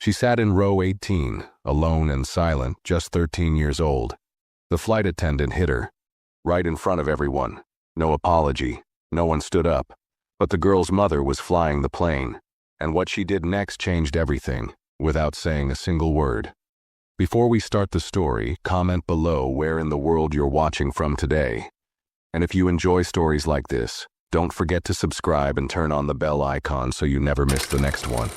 She sat in row 18, alone and silent, just 13 years old. The flight attendant hit her, right in front of everyone. No apology. No one stood up. But the girl's mother was flying the plane, and what she did next changed everything, without saying a single word. Before we start the story, comment below where in the world you're watching from today. And if you enjoy stories like this, don't forget to subscribe and turn on the bell icon so you never miss the next one.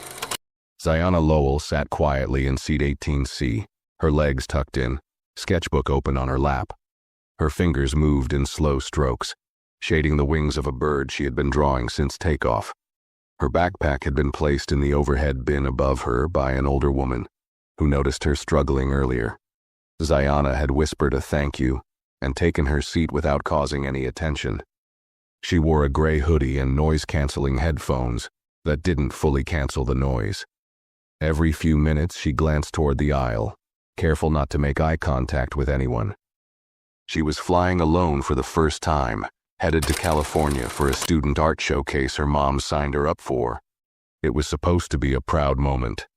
Ziana Lowell sat quietly in seat 18C, her legs tucked in, sketchbook open on her lap. Her fingers moved in slow strokes, shading the wings of a bird she had been drawing since takeoff. Her backpack had been placed in the overhead bin above her by an older woman who noticed her struggling earlier. Ziana had whispered a thank you and taken her seat without causing any attention. She wore a gray hoodie and noise-canceling headphones that didn't fully cancel the noise. Every few minutes she glanced toward the aisle, careful not to make eye contact with anyone. She was flying alone for the first time, headed to California for a student art showcase her mom signed her up for. It was supposed to be a proud moment.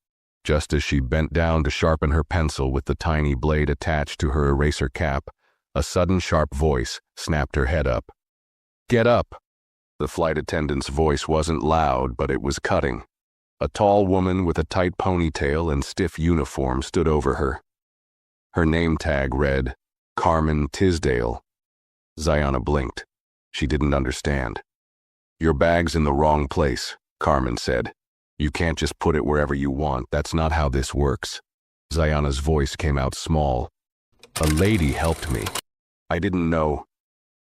Just as she bent down to sharpen her pencil with the tiny blade attached to her eraser cap, a sudden sharp voice snapped her head up. "Get up!" The flight attendant's voice wasn't loud, but it was cutting. A tall woman with a tight ponytail and stiff uniform stood over her. Her name tag read, Carmen Tisdale. Ziana blinked. She didn't understand. "Your bag's in the wrong place," Carmen said. "You can't just put it wherever you want. That's not how this works." Ziana's voice came out small. "A lady helped me. I didn't know."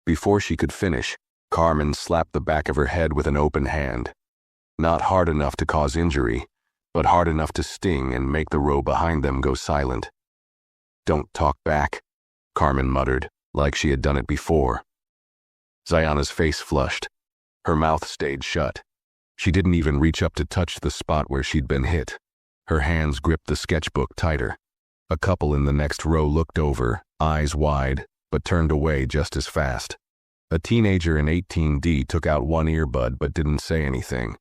Before she could finish, Carmen slapped the back of her head with an open hand. Not hard enough to cause injury, but hard enough to sting and make the row behind them go silent. "Don't talk back," Carmen muttered, like she had done it before. Ziana's face flushed. Her mouth stayed shut. She didn't even reach up to touch the spot where she'd been hit. Her hands gripped the sketchbook tighter. A couple in the next row looked over, eyes wide, but turned away just as fast. A teenager in 18D took out one earbud but didn't say anything.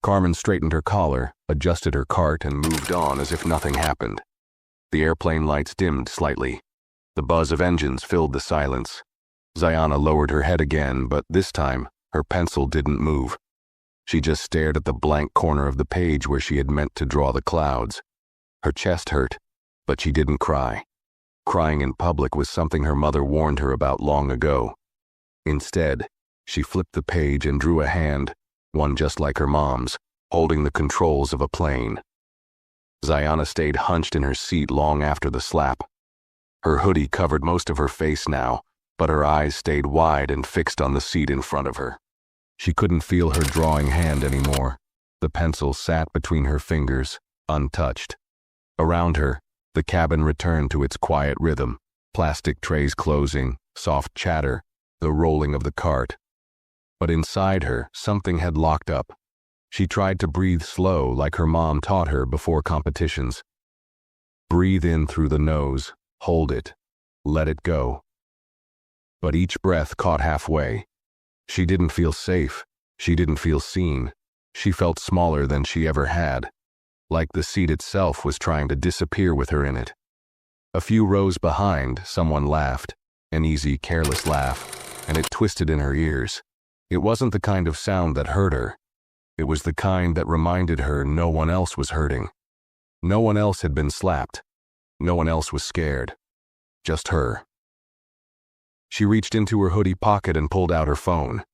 Carmen straightened her collar, adjusted her cart, and moved on as if nothing happened. The airplane lights dimmed slightly. The buzz of engines filled the silence. Ziana lowered her head again, but this time, her pencil didn't move. She just stared at the blank corner of the page where she had meant to draw the clouds. Her chest hurt, but she didn't cry. Crying in public was something her mother warned her about long ago. Instead, she flipped the page and drew a hand, one just like her mom's, holding the controls of a plane. Ziana stayed hunched in her seat long after the slap. Her hoodie covered most of her face now, but her eyes stayed wide and fixed on the seat in front of her. She couldn't feel her drawing hand anymore. The pencil sat between her fingers, untouched. Around her, the cabin returned to its quiet rhythm, plastic trays closing, soft chatter, the rolling of the cart. But inside her, something had locked up. She tried to breathe slow like her mom taught her before competitions. Breathe in through the nose, hold it, let it go. But each breath caught halfway. She didn't feel safe. She didn't feel seen. She felt smaller than she ever had, like the seat itself was trying to disappear with her in it. A few rows behind, someone laughed, an easy, careless laugh, and it twisted in her ears. It wasn't the kind of sound that hurt her. It was the kind that reminded her no one else was hurting. No one else had been slapped. No one else was scared. Just her. She reached into her hoodie pocket and pulled out her phone.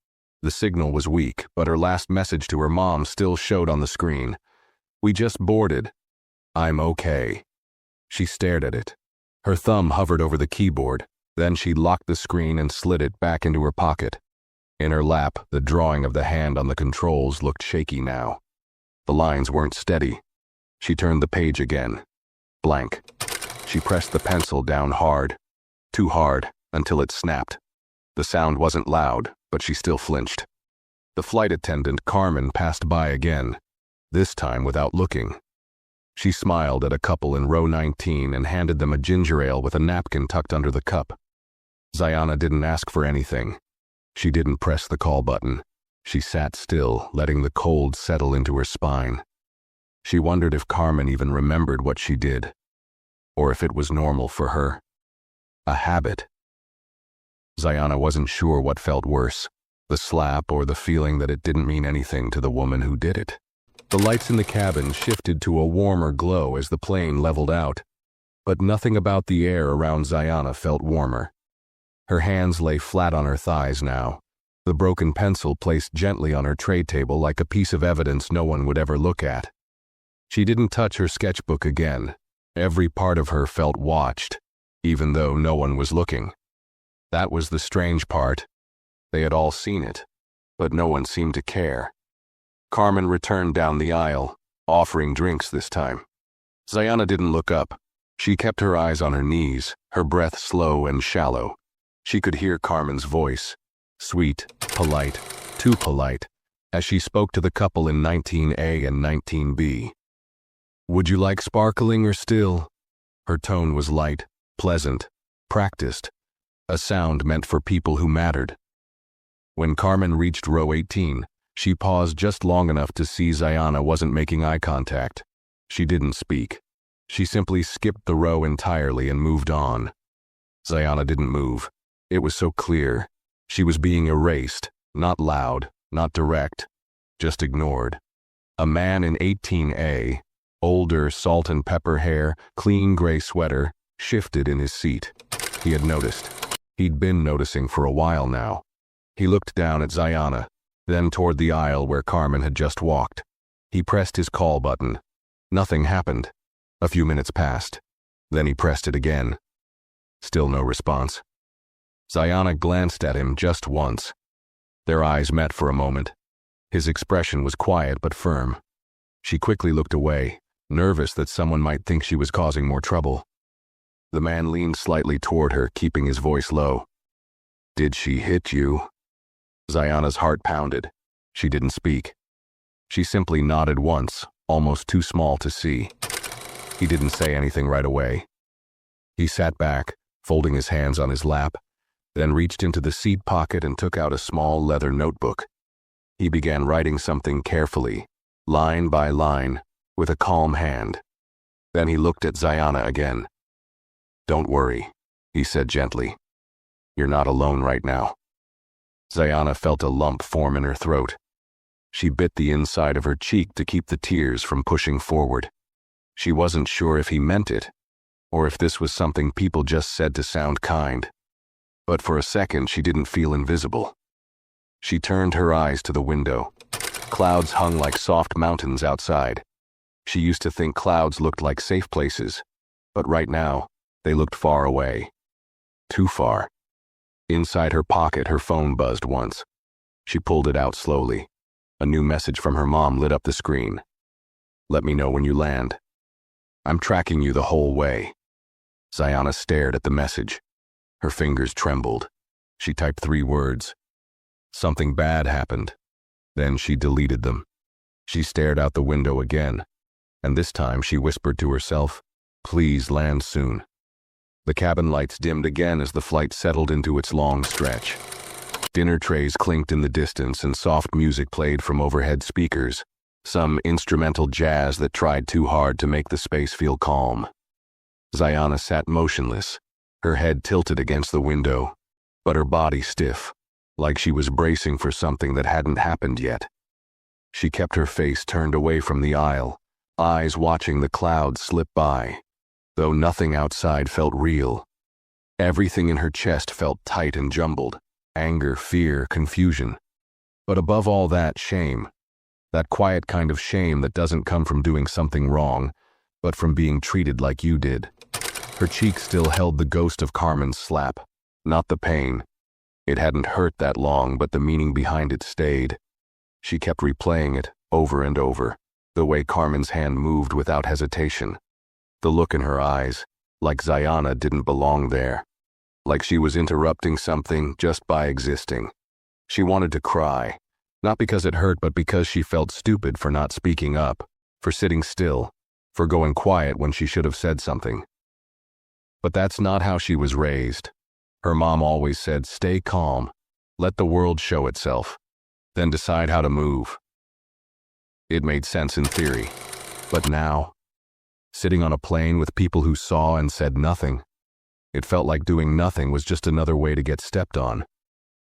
The signal was weak, but her last message to her mom still showed on the screen. "We just boarded. I'm okay." She stared at it. Her thumb hovered over the keyboard. Then she locked the screen and slid it back into her pocket. In her lap, the drawing of the hand on the controls looked shaky now. The lines weren't steady. She turned the page again. Blank. She pressed the pencil down hard. Too hard, until it snapped. The sound wasn't loud, but she still flinched. The flight attendant, Carmen, passed by again, this time without looking. She smiled at a couple in row 19 and handed them a ginger ale with a napkin tucked under the cup. Ziana didn't ask for anything. She didn't press the call button. She sat still, letting the cold settle into her spine. She wondered if Carmen even remembered what she did, or if it was normal for her. A habit. Zayana wasn't sure what felt worse, the slap or the feeling that it didn't mean anything to the woman who did it. The lights in the cabin shifted to a warmer glow as the plane leveled out, but nothing about the air around Zayana felt warmer. Her hands lay flat on her thighs now, the broken pencil placed gently on her tray table like a piece of evidence no one would ever look at. She didn't touch her sketchbook again. Every part of her felt watched, even though no one was looking. That was the strange part. They had all seen it, but no one seemed to care. Carmen returned down the aisle, offering drinks this time. Zayana didn't look up. She kept her eyes on her knees, her breath slow and shallow. She could hear Carmen's voice, sweet, polite, too polite, as she spoke to the couple in 19A and 19B. "Would you like sparkling or still?" Her tone was light, pleasant, practiced, a sound meant for people who mattered. When Carmen reached row 18, she paused just long enough to see Zayana wasn't making eye contact. She didn't speak. She simply skipped the row entirely and moved on. Zayana didn't move. It was so clear. She was being erased, not loud, not direct, just ignored. A man in 18A, older, salt and pepper hair, clean gray sweater, shifted in his seat. He had noticed. He'd been noticing for a while now. He looked down at Zayana, then toward the aisle where Carmen had just walked. He pressed his call button. Nothing happened. A few minutes passed. Then he pressed it again. Still no response. Zayana glanced at him just once. Their eyes met for a moment. His expression was quiet but firm. She quickly looked away, nervous that someone might think she was causing more trouble. The man leaned slightly toward her, keeping his voice low. "Did she hit you?" Zayana's heart pounded. She didn't speak. She simply nodded once, almost too small to see. He didn't say anything right away. He sat back, folding his hands on his lap, then reached into the seat pocket and took out a small leather notebook. He began writing something carefully, line by line, with a calm hand. Then he looked at Zayana again. "Don't worry," he said gently. "You're not alone right now." Zayana felt a lump form in her throat. She bit the inside of her cheek to keep the tears from pushing forward. She wasn't sure if he meant it, or if this was something people just said to sound kind. But for a second she didn't feel invisible. She turned her eyes to the window. Clouds hung like soft mountains outside. She used to think clouds looked like safe places, but right now, they looked far away. Too far. Inside her pocket, her phone buzzed once. She pulled it out slowly. A new message from her mom lit up the screen. "Let me know when you land. I'm tracking you the whole way." Zayana stared at the message. Her fingers trembled. She typed 3 words. Something bad happened. Then she deleted them. She stared out the window again, and this time she whispered to herself, "Please land soon." The cabin lights dimmed again as the flight settled into its long stretch. Dinner trays clinked in the distance and soft music played from overhead speakers, some instrumental jazz that tried too hard to make the space feel calm. Zayana sat motionless, her head tilted against the window, but her body stiff, like she was bracing for something that hadn't happened yet. She kept her face turned away from the aisle, eyes watching the clouds slip by, though nothing outside felt real. Everything in her chest felt tight and jumbled, anger, fear, confusion. But above all that, shame. That quiet kind of shame that doesn't come from doing something wrong, but from being treated like you did. Her cheek still held the ghost of Carmen's slap, not the pain. It hadn't hurt that long, but the meaning behind it stayed. She kept replaying it, over and over, the way Carmen's hand moved without hesitation. The look in her eyes, like Zayana didn't belong there. Like she was interrupting something just by existing. She wanted to cry, not because it hurt, but because she felt stupid for not speaking up, for sitting still, for going quiet when she should have said something. But that's not how she was raised. Her mom always said, "Stay calm, let the world show itself, then decide how to move." It made sense in theory. But now, sitting on a plane with people who saw and said nothing, it felt like doing nothing was just another way to get stepped on.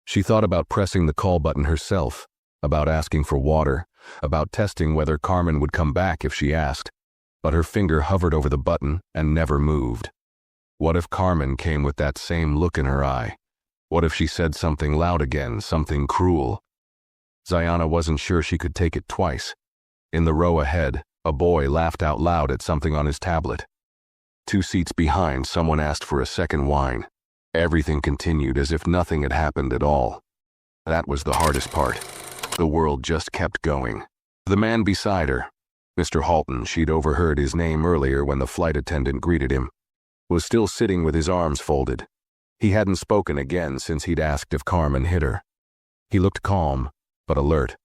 She thought about pressing the call button herself, about asking for water, about testing whether Carmen would come back if she asked, but her finger hovered over the button and never moved. What if Carmen came with that same look in her eye? What if she said something loud again, something cruel? Ziana wasn't sure she could take it twice. In the row ahead, a boy laughed out loud at something on his tablet. 2 seats behind, someone asked for a second wine. Everything continued as if nothing had happened at all. That was the hardest part. The world just kept going. The man beside her, Mr. Halton, she'd overheard his name earlier when the flight attendant greeted him, was still sitting with his arms folded. He hadn't spoken again since he'd asked if Carmen hit her. He looked calm, but alert,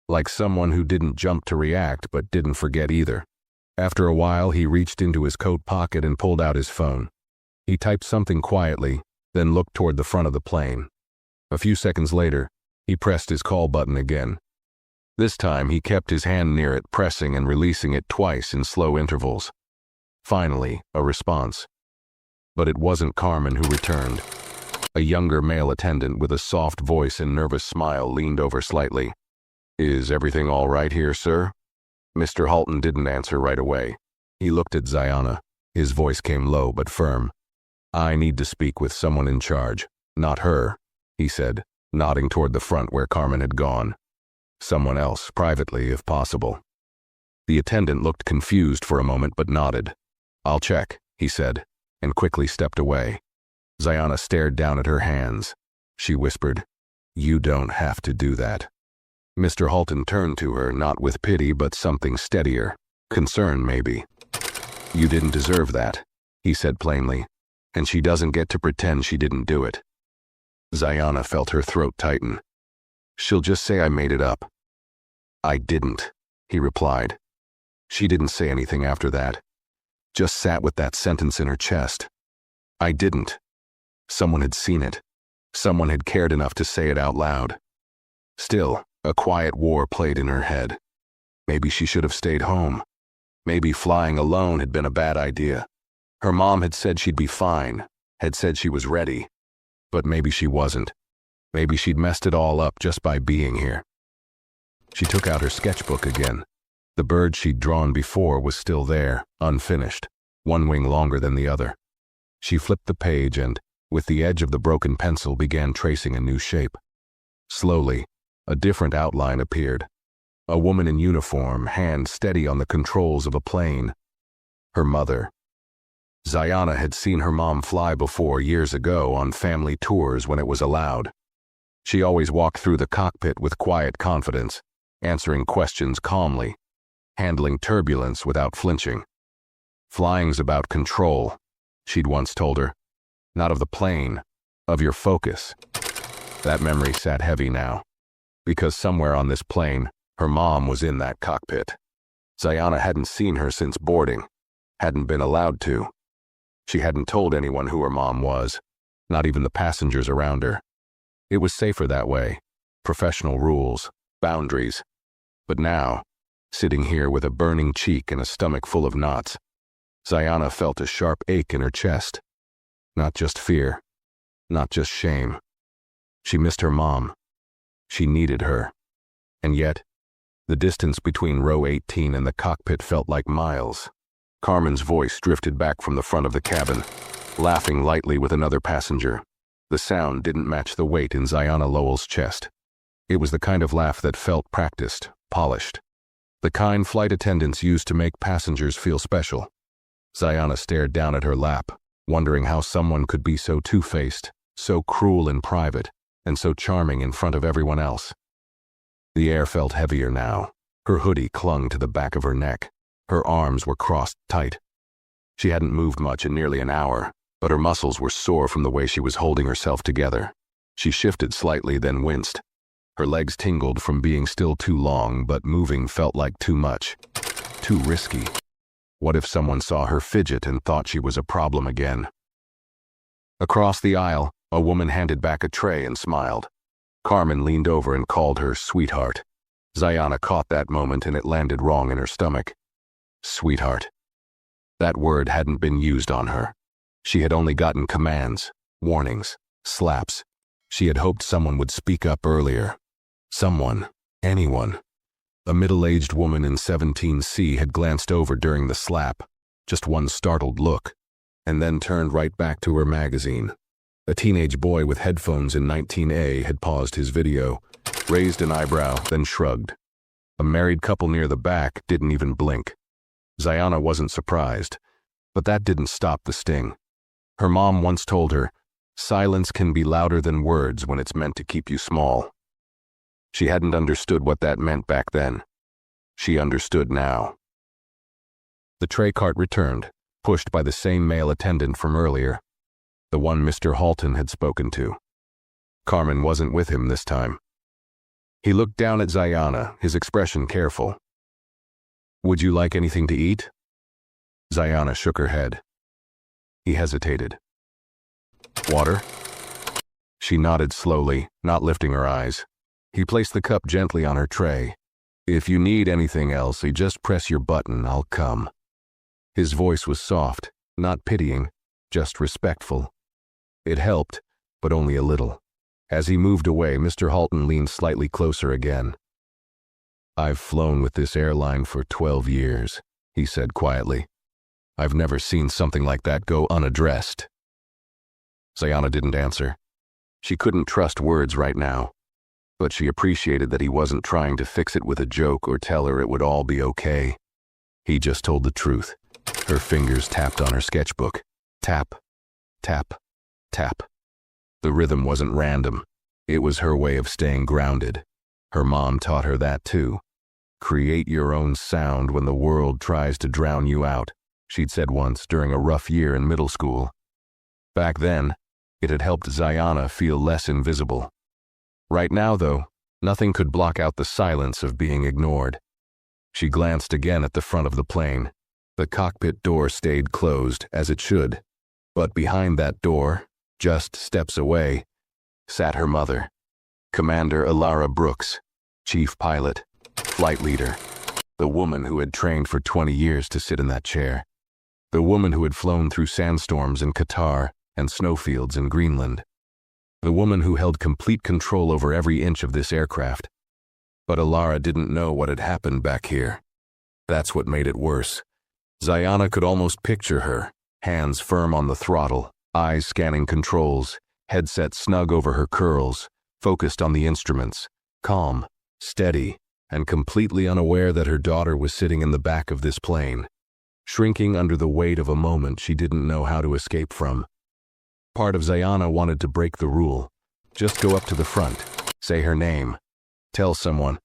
like someone who didn't jump to react but didn't forget either. After a while, he reached into his coat pocket and pulled out his phone. He typed something quietly, then looked toward the front of the plane. A few seconds later, he pressed his call button again. This time, he kept his hand near it, pressing and releasing it twice in slow intervals. Finally, a response. But it wasn't Carmen who returned. A younger male attendant with a soft voice and nervous smile leaned over slightly. "Is everything all right here, sir?" Mr. Halton didn't answer right away. He looked at Ziana. His voice came low but firm. "I need to speak with someone in charge, not her," he said, nodding toward the front where Carmen had gone. "Someone else, privately, if possible." The attendant looked confused for a moment but nodded. "I'll check," he said, and quickly stepped away. Ziana stared down at her hands. She whispered, "You don't have to do that." Mr. Halton turned to her, not with pity but something steadier. Concern, maybe. "You didn't deserve that," he said plainly, "and she doesn't get to pretend she didn't do it." Ziana felt her throat tighten. "She'll just say I made it up." "I didn't," he replied. She didn't say anything after that. Just sat with that sentence in her chest. "I didn't." Someone had seen it. Someone had cared enough to say it out loud. Still, a quiet war played in her head. Maybe she should have stayed home. Maybe flying alone had been a bad idea. Her mom had said she'd be fine, had said she was ready. But maybe she wasn't. Maybe she'd messed it all up just by being here. She took out her sketchbook again. The bird she'd drawn before was still there, unfinished, one wing longer than the other. She flipped the page and, with the edge of the broken pencil, began tracing a new shape. Slowly, a different outline appeared. A woman in uniform, hand steady on the controls of a plane. Her mother. Ziana had seen her mom fly before years ago on family tours when it was allowed. She always walked through the cockpit with quiet confidence, answering questions calmly, handling turbulence without flinching. "Flying's about control," she'd once told her. "Not of the plane, of your focus." That memory sat heavy now, because somewhere on this plane, her mom was in that cockpit. Ziana hadn't seen her since boarding, hadn't been allowed to. She hadn't told anyone who her mom was, not even the passengers around her. It was safer that way, professional rules, boundaries. But now, sitting here with a burning cheek and a stomach full of knots, Ziana felt a sharp ache in her chest. Not just fear, not just shame. She missed her mom. She needed her. And yet, the distance between row 18 and the cockpit felt like miles. Carmen's voice drifted back from the front of the cabin, laughing lightly with another passenger. The sound didn't match the weight in Ziana Lowell's chest. It was the kind of laugh that felt practiced, polished. The kind flight attendants used to make passengers feel special. Ziana stared down at her lap, wondering how someone could be so two-faced, so cruel in private, and so charming in front of everyone else. The air felt heavier now. Her hoodie clung to the back of her neck. Her arms were crossed tight. She hadn't moved much in nearly an hour, but her muscles were sore from the way she was holding herself together. She shifted slightly, then winced. Her legs tingled from being still too long, but moving felt like too much. Too risky. What if someone saw her fidget and thought she was a problem again? Across the aisle, a woman handed back a tray and smiled. Carmen leaned over and called her sweetheart. Ziana caught that moment and it landed wrong in her stomach. Sweetheart. That word hadn't been used on her. She had only gotten commands, warnings, slaps. She had hoped someone would speak up earlier. Someone, anyone. A middle-aged woman in 17C had glanced over during the slap, just one startled look, and then turned right back to her magazine. A teenage boy with headphones in 19A had paused his video, raised an eyebrow, then shrugged. A married couple near the back didn't even blink. Ziana wasn't surprised, but that didn't stop the sting. Her mom once told her, "Silence can be louder than words when it's meant to keep you small." She hadn't understood what that meant back then. She understood now. The tray cart returned, pushed by the same male attendant from earlier, the one Mr. Halton had spoken to. Carmen wasn't with him this time. He looked down at Ziana, his expression careful. "Would you like anything to eat?" Ziana shook her head. He hesitated. "Water?" She nodded slowly, not lifting her eyes. He placed the cup gently on her tray. "If you need anything else, you just press your button, I'll come." His voice was soft, not pitying, just respectful. It helped, but only a little. As he moved away, Mr. Halton leaned slightly closer again. "I've flown with this airline for 12 years, he said quietly. "I've never seen something like that go unaddressed." Ziana didn't answer. She couldn't trust words right now, but she appreciated that he wasn't trying to fix it with a joke or tell her it would all be okay. He just told the truth. Her fingers tapped on her sketchbook. Tap, tap, tap. The rhythm wasn't random. It was her way of staying grounded. Her mom taught her that too. "Create your own sound when the world tries to drown you out," she'd said once during a rough year in middle school. Back then, it had helped Ziana feel less invisible. Right now, though, nothing could block out the silence of being ignored. She glanced again at the front of the plane. The cockpit door stayed closed, as it should. But behind that door, just steps away, sat her mother, Commander Alara Brooks, chief pilot, flight leader, the woman who had trained for 20 years to sit in that chair, the woman who had flown through sandstorms in Qatar and snowfields in Greenland, the woman who held complete control over every inch of this aircraft. But Alara didn't know what had happened back here. That's what made it worse. Ziana could almost picture her, hands firm on the throttle, eyes scanning controls, headset snug over her curls, focused on the instruments, calm, steady, and completely unaware that her daughter was sitting in the back of this plane, shrinking under the weight of a moment she didn't know how to escape from. Part of Ziana wanted to break the rule. Just go up to the front, say her name, tell someone,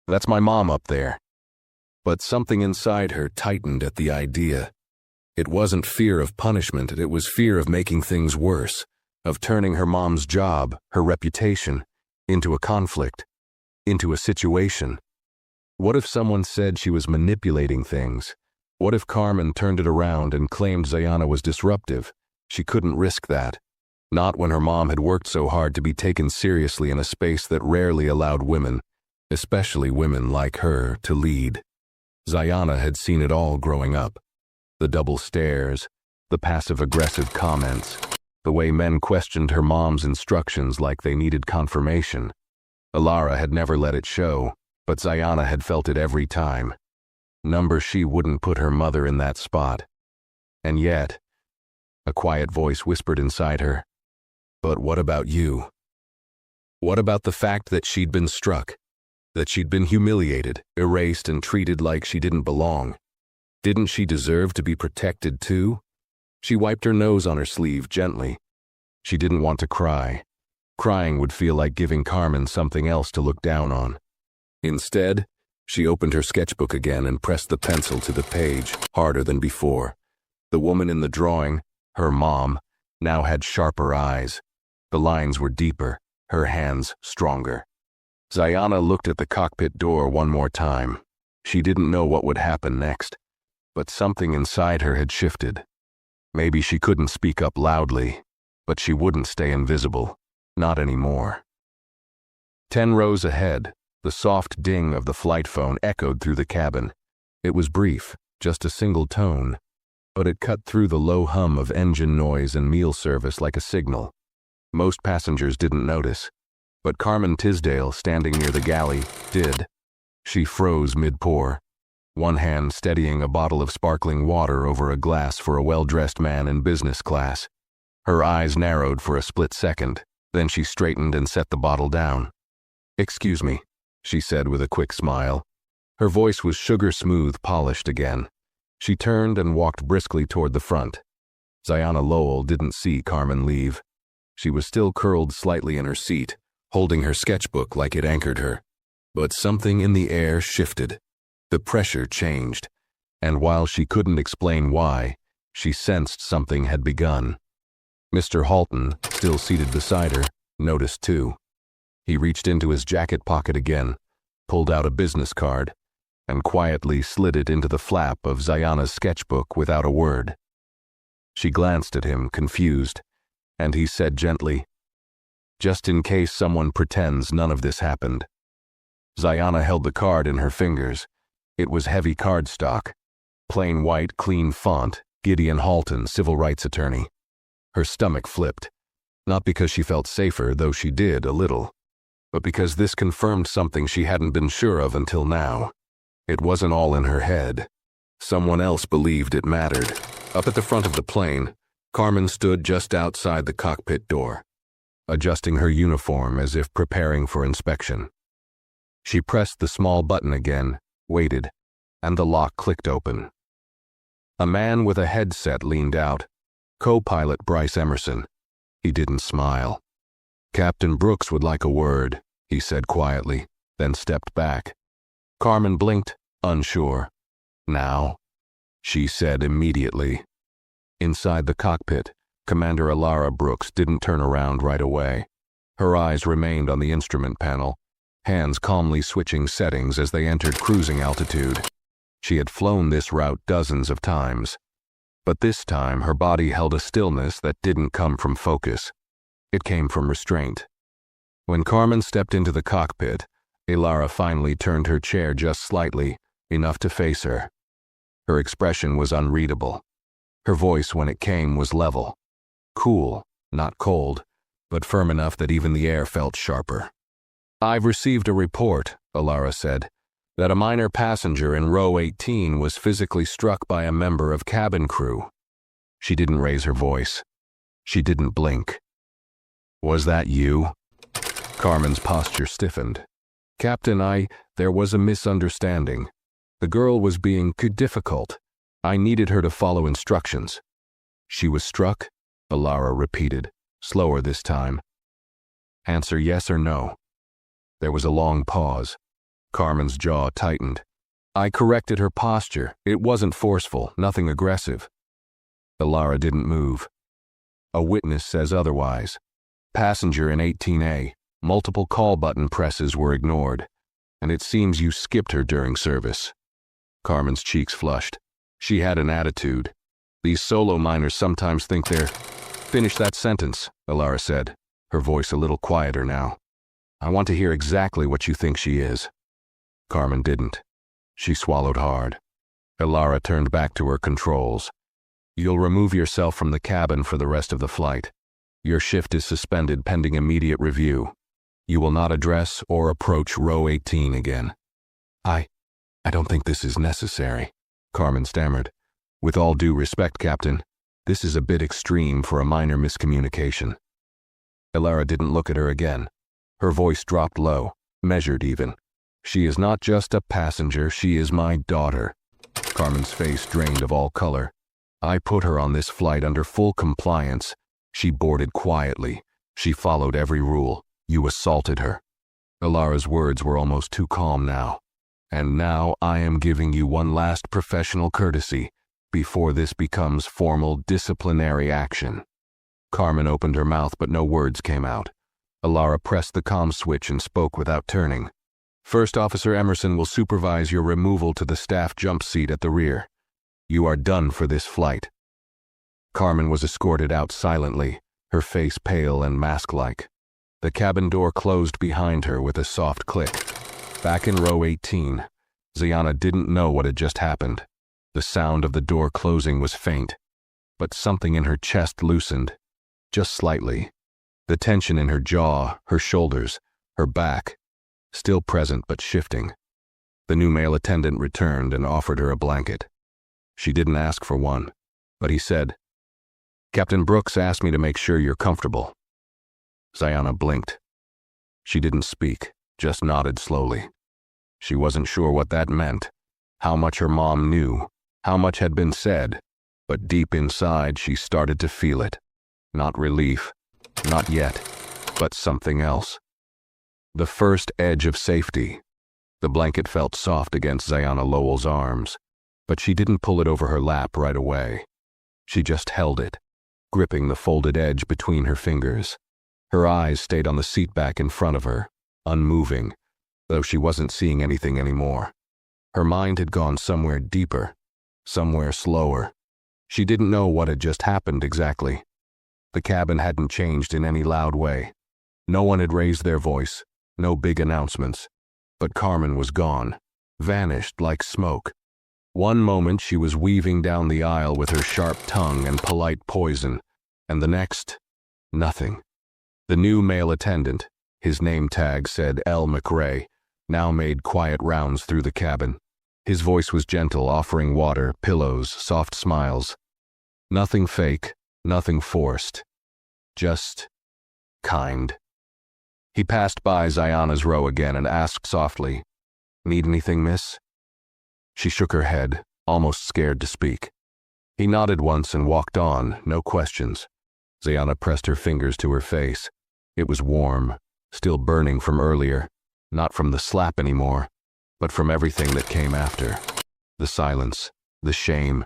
"That's my mom up there." But something inside her tightened at the idea. It wasn't fear of punishment, it was fear of making things worse, of turning her mom's job, her reputation, into a conflict, into a situation. What if someone said she was manipulating things? What if Carmen turned it around and claimed Ziana was disruptive? She couldn't risk that. Not when her mom had worked so hard to be taken seriously in a space that rarely allowed women, especially women like her, to lead. Ziana had seen it all growing up. The double stares, the passive-aggressive comments, the way men questioned her mom's instructions like they needed confirmation. Alara had never let it show, but Ziana had felt it every time. She wouldn't put her mother in that spot. And yet, a quiet voice whispered inside her, "But what about you?" What about the fact that she'd been struck? That she'd been humiliated, erased, and treated like she didn't belong? Didn't she deserve to be protected too? She wiped her nose on her sleeve gently. She didn't want to cry. Crying would feel like giving Carmen something else to look down on. Instead, she opened her sketchbook again and pressed the pencil to the page, harder than before. The woman in the drawing, her mom, now had sharper eyes. The lines were deeper, her hands stronger. Ziana looked at the cockpit door one more time. She didn't know what would happen next, but something inside her had shifted. Maybe she couldn't speak up loudly, but she wouldn't stay invisible. Not anymore. 10 rows ahead, the soft ding of the flight phone echoed through the cabin. It was brief, just a single tone, but it cut through the low hum of engine noise and meal service like a signal. Most passengers didn't notice, but Carmen Tisdale, standing near the galley, did. She froze mid-pour, one hand steadying a bottle of sparkling water over a glass for a well-dressed man in business class. Her eyes narrowed for a split second, then she straightened and set the bottle down. "Excuse me," she said with a quick smile. Her voice was sugar-smooth, polished again. She turned and walked briskly toward the front. Ziana Lowell didn't see Carmen leave. She was still curled slightly in her seat, holding her sketchbook like it anchored her. But something in the air shifted. The pressure changed, and while she couldn't explain why, she sensed something had begun. Mr. Halton, still seated beside her, noticed too. He reached into his jacket pocket again, pulled out a business card, and quietly slid it into the flap of Ziana's sketchbook without a word. She glanced at him, confused, and he said gently, "Just in case someone pretends none of this happened." Ziana held the card in her fingers. It was heavy cardstock, plain white, clean font, Gideon Halton, civil rights attorney. Her stomach flipped, not because she felt safer, though she did a little, but because this confirmed something she hadn't been sure of until now. It wasn't all in her head. Someone else believed it mattered. Up at the front of the plane, Carmen stood just outside the cockpit door, adjusting her uniform as if preparing for inspection. She pressed the small button again, waited, and the lock clicked open. A man with a headset leaned out, co-pilot Bryce Emerson. He didn't smile. "Captain Brooks would like a word," he said quietly, then stepped back. Carmen blinked, unsure. "Now?" she said immediately. Inside the cockpit, Commander Alara Brooks didn't turn around right away. Her eyes remained on the instrument panel, hands calmly switching settings as they entered cruising altitude. She had flown this route dozens of times, but this time her body held a stillness that didn't come from focus. It came from restraint. When Carmen stepped into the cockpit, Alara finally turned her chair just slightly, enough to face her. Her expression was unreadable. Her voice, when it came, was level. Cool, not cold, but firm enough that even the air felt sharper. "I've received a report," Alara said, "that a minor passenger in row 18 was physically struck by a member of cabin crew." She didn't raise her voice. She didn't blink. "Was that you?" Carmen's posture stiffened. "Captain, there was a misunderstanding. The girl was being difficult. I needed her to follow instructions." "She was struck?" Alara repeated, slower this time. "Answer yes or no." There was a long pause. Carmen's jaw tightened. "I corrected her posture. It wasn't forceful, nothing aggressive." Alara didn't move. "A witness says otherwise. Passenger in 18A. Multiple call button presses were ignored, and it seems you skipped her during service." Carmen's cheeks flushed. She had an attitude. "These solo miners sometimes think they're—" "Finish that sentence," Alara said, her voice a little quieter now. "I want to hear exactly what you think she is." Carmen didn't. She swallowed hard. Alara turned back to her controls. "You'll remove yourself from the cabin for the rest of the flight. Your shift is suspended pending immediate review. You will not address or approach row 18 again." I don't think this is necessary," Carmen stammered. "With all due respect, Captain, this is a bit extreme for a minor miscommunication." Alara didn't look at her again. Her voice dropped low, measured even. "She is not just a passenger, she is my daughter." Carmen's face drained of all color. "I put her on this flight under full compliance. She boarded quietly. She followed every rule. You assaulted her." Alara's words were almost too calm now. "And now I am giving you one last professional courtesy before this becomes formal disciplinary action." Carmen opened her mouth, but no words came out. Alara pressed the comm switch and spoke without turning. "First Officer Emerson will supervise your removal to the staff jump seat at the rear. You are done for this flight." Carmen was escorted out silently, her face pale and mask-like. The cabin door closed behind her with a soft click. Back in row 18, Ziana didn't know what had just happened. The sound of the door closing was faint, but something in her chest loosened, just slightly. The tension in her jaw, her shoulders, her back, still present but shifting. The new male attendant returned and offered her a blanket. She didn't ask for one, but he said, "Captain Brooks asked me to make sure you're comfortable." Ziana blinked. She didn't speak, just nodded slowly. She wasn't sure what that meant, how much her mom knew, how much had been said, but deep inside she started to feel it. Not relief, not yet, but something else. The first edge of safety. The blanket felt soft against Ziana Lowell's arms, but she didn't pull it over her lap right away. She just held it, gripping the folded edge between her fingers. Her eyes stayed on the seat back in front of her, unmoving, though she wasn't seeing anything anymore. Her mind had gone somewhere deeper, somewhere slower. She didn't know what had just happened exactly. The cabin hadn't changed in any loud way. No one had raised their voice, no big announcements. But Carmen was gone, vanished like smoke. One moment she was weaving down the aisle with her sharp tongue and polite poison, and the next, nothing. The new male attendant, his name tag said L. McRae, now made quiet rounds through the cabin. His voice was gentle, offering water, pillows, soft smiles. Nothing fake, nothing forced. Just kind. He passed by Ziana's row again and asked softly, "Need anything, miss?" She shook her head, almost scared to speak. He nodded once and walked on, no questions. Ziana pressed her fingers to her face. It was warm, still burning from earlier, not from the slap anymore, but from everything that came after. The silence, the shame,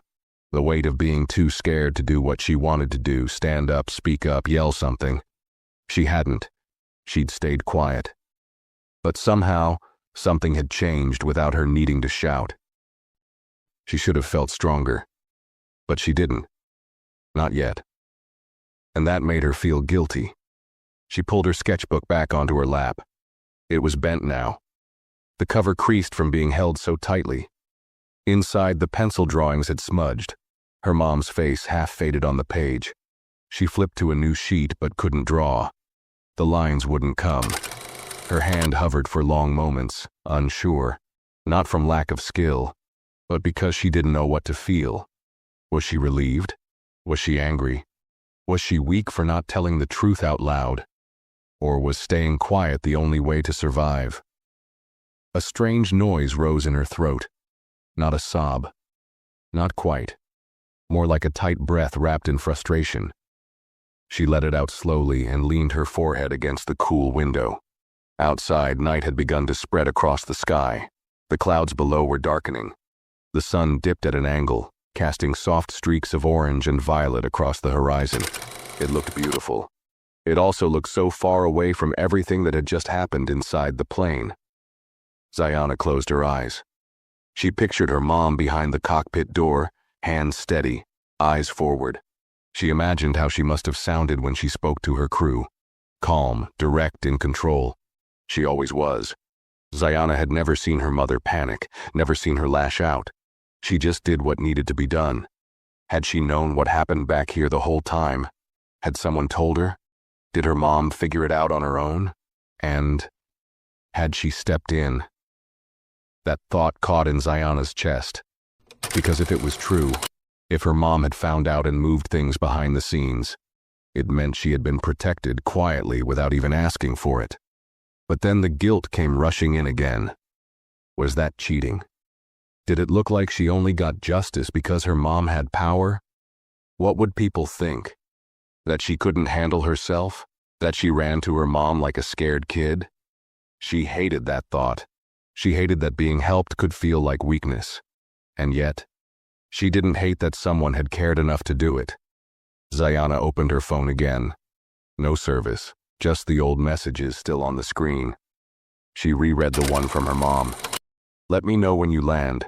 the weight of being too scared to do what she wanted to do, stand up, speak up, yell something. She hadn't. She'd stayed quiet. But somehow, something had changed without her needing to shout. She should have felt stronger. But she didn't. Not yet. And that made her feel guilty. She pulled her sketchbook back onto her lap. It was bent now. The cover creased from being held so tightly. Inside, the pencil drawings had smudged. Her mom's face half faded on the page. She flipped to a new sheet but couldn't draw. The lines wouldn't come. Her hand hovered for long moments, unsure, not from lack of skill, but because she didn't know what to feel. Was she relieved? Was she angry? Was she weak for not telling the truth out loud? Or was staying quiet the only way to survive? A strange noise rose in her throat. Not a sob. Not quite. More like a tight breath wrapped in frustration. She let it out slowly and leaned her forehead against the cool window. Outside, night had begun to spread across the sky. The clouds below were darkening. The sun dipped at an angle, casting soft streaks of orange and violet across the horizon. It looked beautiful. It also looked so far away from everything that had just happened inside the plane. Ziana closed her eyes. She pictured her mom behind the cockpit door, hands steady, eyes forward. She imagined how she must have sounded when she spoke to her crew. Calm, direct, in control. She always was. Ziana had never seen her mother panic, never seen her lash out. She just did what needed to be done. Had she known what happened back here the whole time? Had someone told her? Did her mom figure it out on her own? And had she stepped in? That thought caught in Ziana's chest. Because if it was true, if her mom had found out and moved things behind the scenes, it meant she had been protected quietly without even asking for it. But then the guilt came rushing in again. Was that cheating? Did it look like she only got justice because her mom had power? What would people think? That she couldn't handle herself? That she ran to her mom like a scared kid? She hated that thought. She hated that being helped could feel like weakness. And yet, she didn't hate that someone had cared enough to do it. Ziana opened her phone again. No service, just the old messages still on the screen. She reread the one from her mom. "Let me know when you land.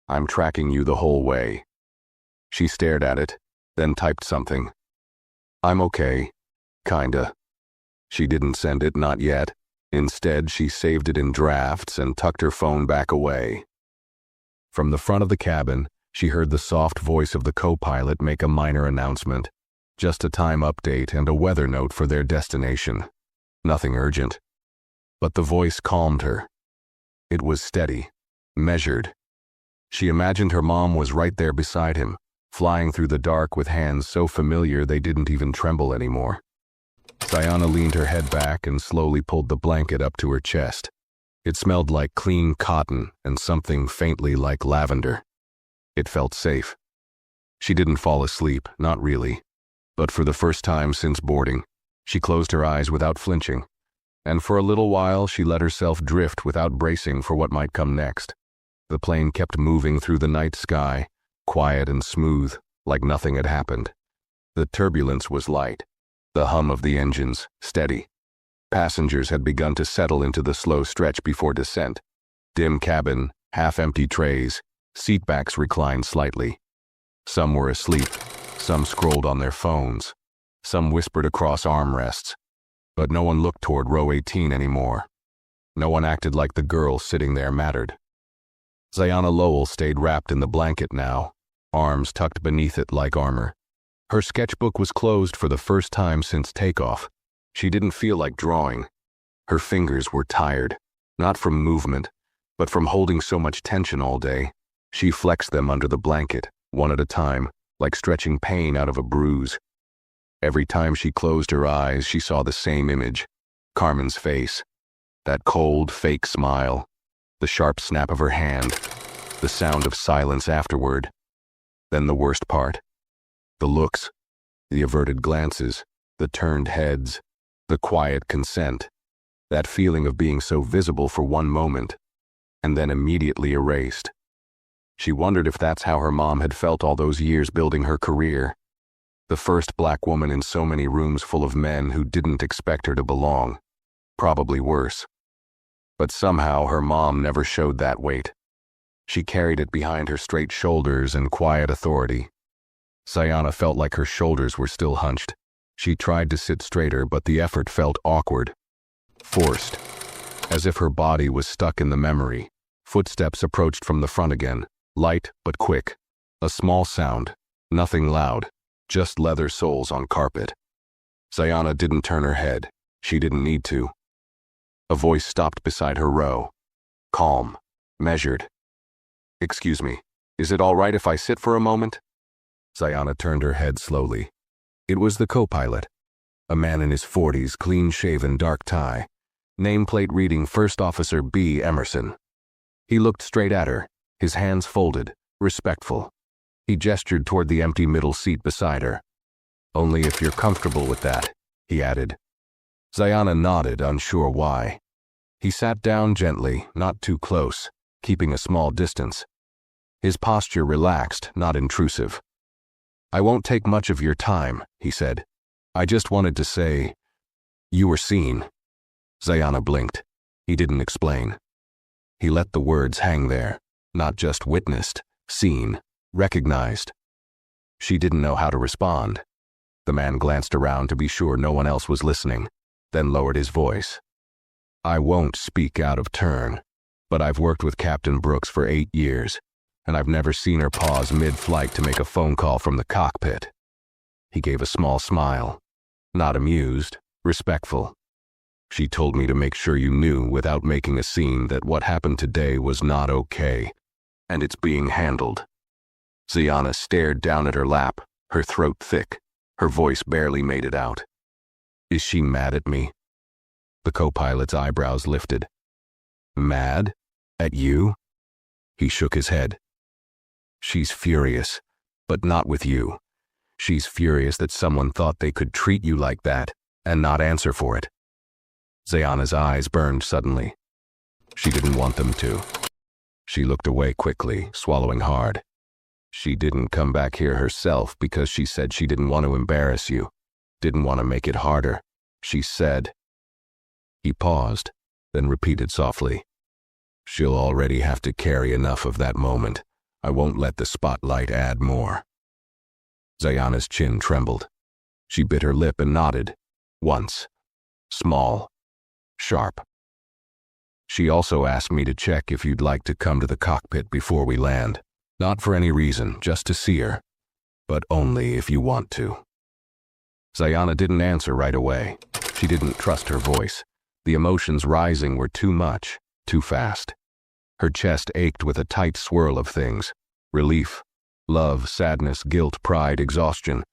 I'm tracking you the whole way." She stared at it, then typed something. "I'm okay. Kinda." She didn't send it, not yet. Instead, she saved it in drafts and tucked her phone back away. From the front of the cabin, She heard the soft voice of the co-pilot make a minor announcement, just a time update and a weather note for their destination. Nothing urgent. But the voice calmed her. It was steady, measured. She imagined her mom was right there beside him, flying through the dark with hands so familiar they didn't even tremble anymore. Zayana leaned her head back and slowly pulled the blanket up to her chest. It smelled like clean cotton and something faintly like lavender. It felt safe. She didn't fall asleep, not really. But for the first time since boarding, she closed her eyes without flinching, and for a little while she let herself drift without bracing for what might come next. The plane kept moving through the night sky, quiet and smooth, like nothing had happened. The turbulence was light, the hum of the engines steady. Passengers had begun to settle into the slow stretch before descent. Dim cabin, half-empty trays, seatbacks reclined slightly. Some were asleep, some scrolled on their phones, some whispered across armrests, but no one looked toward row 18 anymore. No one acted like the girl sitting there mattered. Zayana Lowell stayed wrapped in the blanket now, arms tucked beneath it like armor. Her sketchbook was closed for the first time since takeoff. She didn't feel like drawing. Her fingers were tired, not from movement, but from holding so much tension all day. She flexed them under the blanket, one at a time, like stretching pain out of a bruise. Every time she closed her eyes, she saw the same image, Carmen's face. That cold, fake smile, the sharp snap of her hand, the sound of silence afterward. Then the worst part. The looks, the averted glances, the turned heads, the quiet consent, that feeling of being so visible for one moment, and then immediately erased. She wondered if that's how her mom had felt all those years building her career. The first black woman in so many rooms full of men who didn't expect her to belong. Probably worse. But somehow her mom never showed that weight. She carried it behind her straight shoulders and quiet authority. Zayana felt like her shoulders were still hunched. She tried to sit straighter, but the effort felt awkward, forced, as if her body was stuck in the memory. Footsteps approached from the front again, light but quick. A small sound, nothing loud, just leather soles on carpet. Zayana didn't turn her head. She didn't need to. A voice stopped beside her row. Calm, measured. "Excuse me, is it all right if I sit for a moment?" Zayana turned her head slowly. It was the co-pilot, a man in his 40s, clean-shaven, dark tie, nameplate reading First Officer B. Emerson. He looked straight at her, his hands folded, respectful. He gestured toward the empty middle seat beside her. "Only if you're comfortable with that," he added. Zayana nodded, unsure why. He sat down gently, not too close, keeping a small distance. His posture relaxed, not intrusive. "I won't take much of your time," he said. "I just wanted to say, you were seen." Zayana blinked. He didn't explain. He let the words hang there, not just witnessed, seen, recognized. She didn't know how to respond. The man glanced around to be sure no one else was listening, then lowered his voice. "I won't speak out of turn, but I've worked with Captain Brooks for 8 years. And I've never seen her pause mid-flight to make a phone call from the cockpit." He gave a small smile, not amused, respectful. "She told me to make sure you knew without making a scene that what happened today was not okay, and it's being handled." Zayana stared down at her lap, her throat thick, her voice barely made it out. "Is she mad at me?" The co-pilot's eyebrows lifted. "Mad? At you?" He shook his head. "She's furious, but not with you. She's furious that someone thought they could treat you like that and not answer for it." Zayana's eyes burned suddenly. She didn't want them to. She looked away quickly, swallowing hard. She didn't come back here herself because she said she didn't want to embarrass you, didn't want to make it harder. She said. He paused, then repeated softly. "She'll already have to carry enough of that moment. I won't let the spotlight add more." Zayana's chin trembled. She bit her lip and nodded. Once. Small. Sharp. "She also asked me to check if you'd like to come to the cockpit before we land," Not for any reason, just to see her. But only if you want to. Zayana didn't answer right away. She didn't trust her voice. The emotions rising were too much, too fast. Her chest ached with a tight swirl of things. Relief, love, sadness, guilt, pride, exhaustion.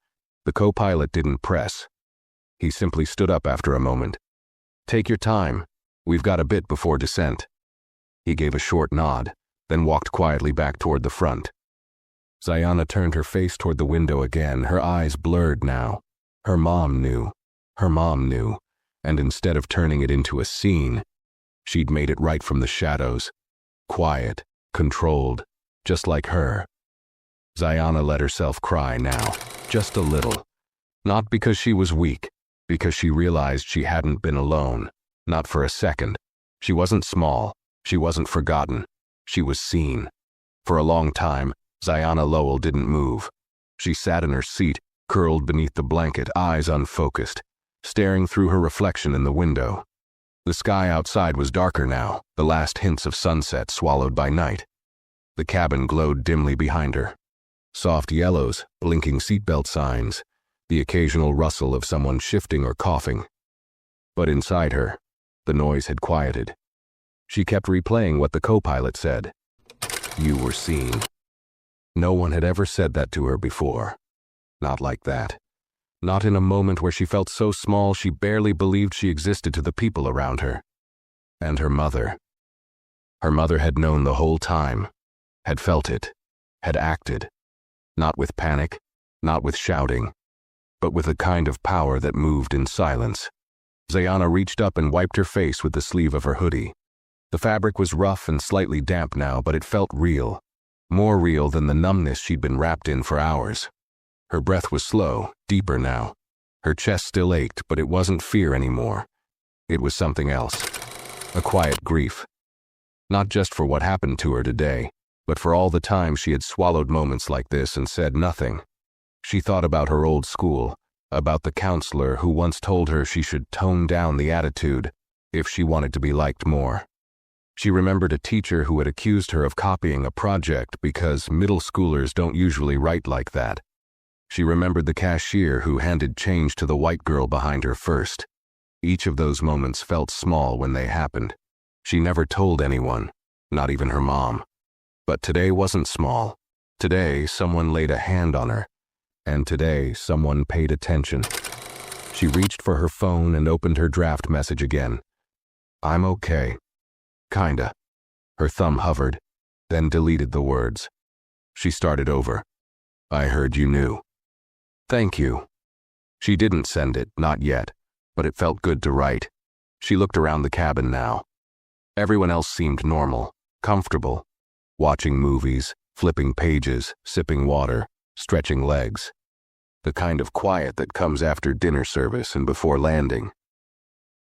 The co-pilot didn't press. He simply stood up after a moment. "Take your time. We've got a bit before descent." He gave a short nod, then walked quietly back toward the front. Zayana turned her face toward the window again, her eyes blurred now. Her mom knew. Her mom knew. And instead of turning it into a scene, she'd made it right from the shadows. Quiet, controlled, just like her. Zayana let herself cry now, just a little. Not because she was weak, because she realized she hadn't been alone. Not for a second. She wasn't small. She wasn't forgotten. She was seen. For a long time, Zayana Lowell didn't move. She sat in her seat, curled beneath the blanket, eyes unfocused, staring through her reflection in the window. The sky outside was darker now, the last hints of sunset swallowed by night. The cabin glowed dimly behind her. Soft yellows, blinking seatbelt signs, the occasional rustle of someone shifting or coughing. But inside her, the noise had quieted. She kept replaying what the co-pilot said. You were seen. No one had ever said that to her before. Not like that. Not in a moment where she felt so small she barely believed she existed to the people around her. And her mother. Her mother had known the whole time, had felt it, had acted. Not with panic, not with shouting, but with a kind of power that moved in silence. Zayana reached up and wiped her face with the sleeve of her hoodie. The fabric was rough and slightly damp now, but it felt real. More real than the numbness she'd been wrapped in for hours. Her breath was slow, deeper now. Her chest still ached, but it wasn't fear anymore. It was something else. A quiet grief. Not just for what happened to her today, but for all the time she had swallowed moments like this and said nothing. She thought about her old school, about the counselor who once told her she should tone down the attitude if she wanted to be liked more. She remembered a teacher who had accused her of copying a project because middle schoolers don't usually write like that. She remembered the cashier who handed change to the white girl behind her first. Each of those moments felt small when they happened. She never told anyone, not even her mom. But today wasn't small. Today, someone laid a hand on her. And today, someone paid attention. She reached for her phone and opened her draft message again. I'm okay. Kinda. Her thumb hovered, then deleted the words. She started over. I heard you knew. Thank you. She didn't send it, not yet, but it felt good to write. She looked around the cabin now. Everyone else seemed normal, comfortable, watching movies, flipping pages, sipping water, stretching legs. The kind of quiet that comes after dinner service and before landing.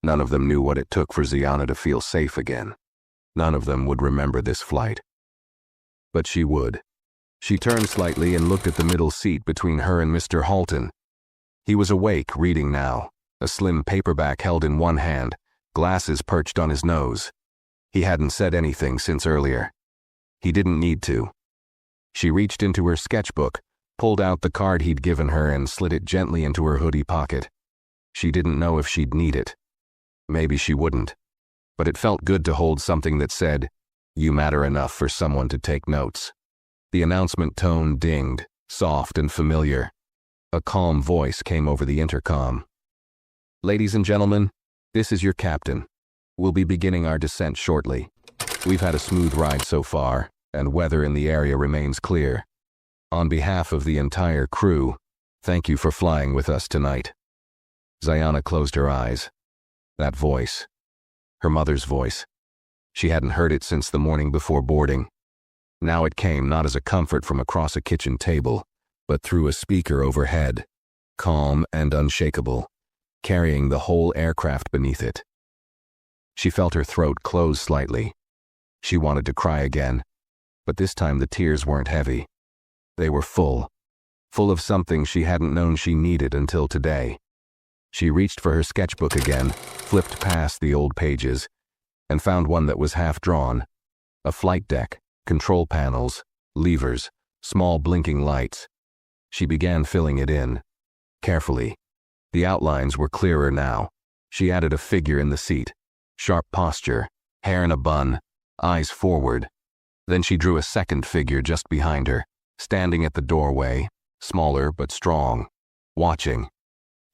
None of them knew what it took for Zayana to feel safe again. None of them would remember this flight. But she would. She turned slightly and looked at the middle seat between her and Mr. Halton. He was awake, reading now, a slim paperback held in one hand, glasses perched on his nose. He hadn't said anything since earlier. He didn't need to. She reached into her sketchbook, pulled out the card he'd given her and slid it gently into her hoodie pocket. She didn't know if she'd need it. Maybe she wouldn't. But it felt good to hold something that said, "You matter enough for someone to take notes." The announcement tone dinged, soft and familiar. A calm voice came over the intercom. Ladies and gentlemen, this is your captain. We'll be beginning our descent shortly. We've had a smooth ride so far, and weather in the area remains clear. On behalf of the entire crew, thank you for flying with us tonight. Zayana closed her eyes. That voice. Her mother's voice. She hadn't heard it since the morning before boarding. Now it came not as a comfort from across a kitchen table, but through a speaker overhead, calm and unshakable, carrying the whole aircraft beneath it. She felt her throat close slightly. She wanted to cry again, but this time the tears weren't heavy. They were full of something she hadn't known she needed until today. She reached for her sketchbook again, flipped past the old pages, and found one that was half drawn. A flight deck, control panels, levers, small blinking lights. She began filling it in. Carefully. The outlines were clearer now. She added a figure in the seat. Sharp posture, hair in a bun, eyes forward. Then she drew a second figure just behind her, standing at the doorway, smaller but strong, watching.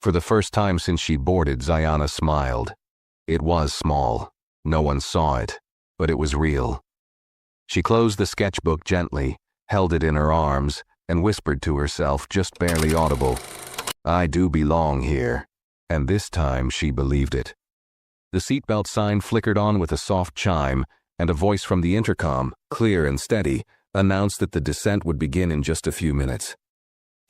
For the first time since she boarded, Zayana smiled. It was small. No one saw it, but it was real. She closed the sketchbook gently, held it in her arms, and whispered to herself, just barely audible, "I do belong here." And this time she believed it. The seatbelt sign flickered on with a soft chime, and a voice from the intercom, clear and steady, announced that the descent would begin in just a few minutes.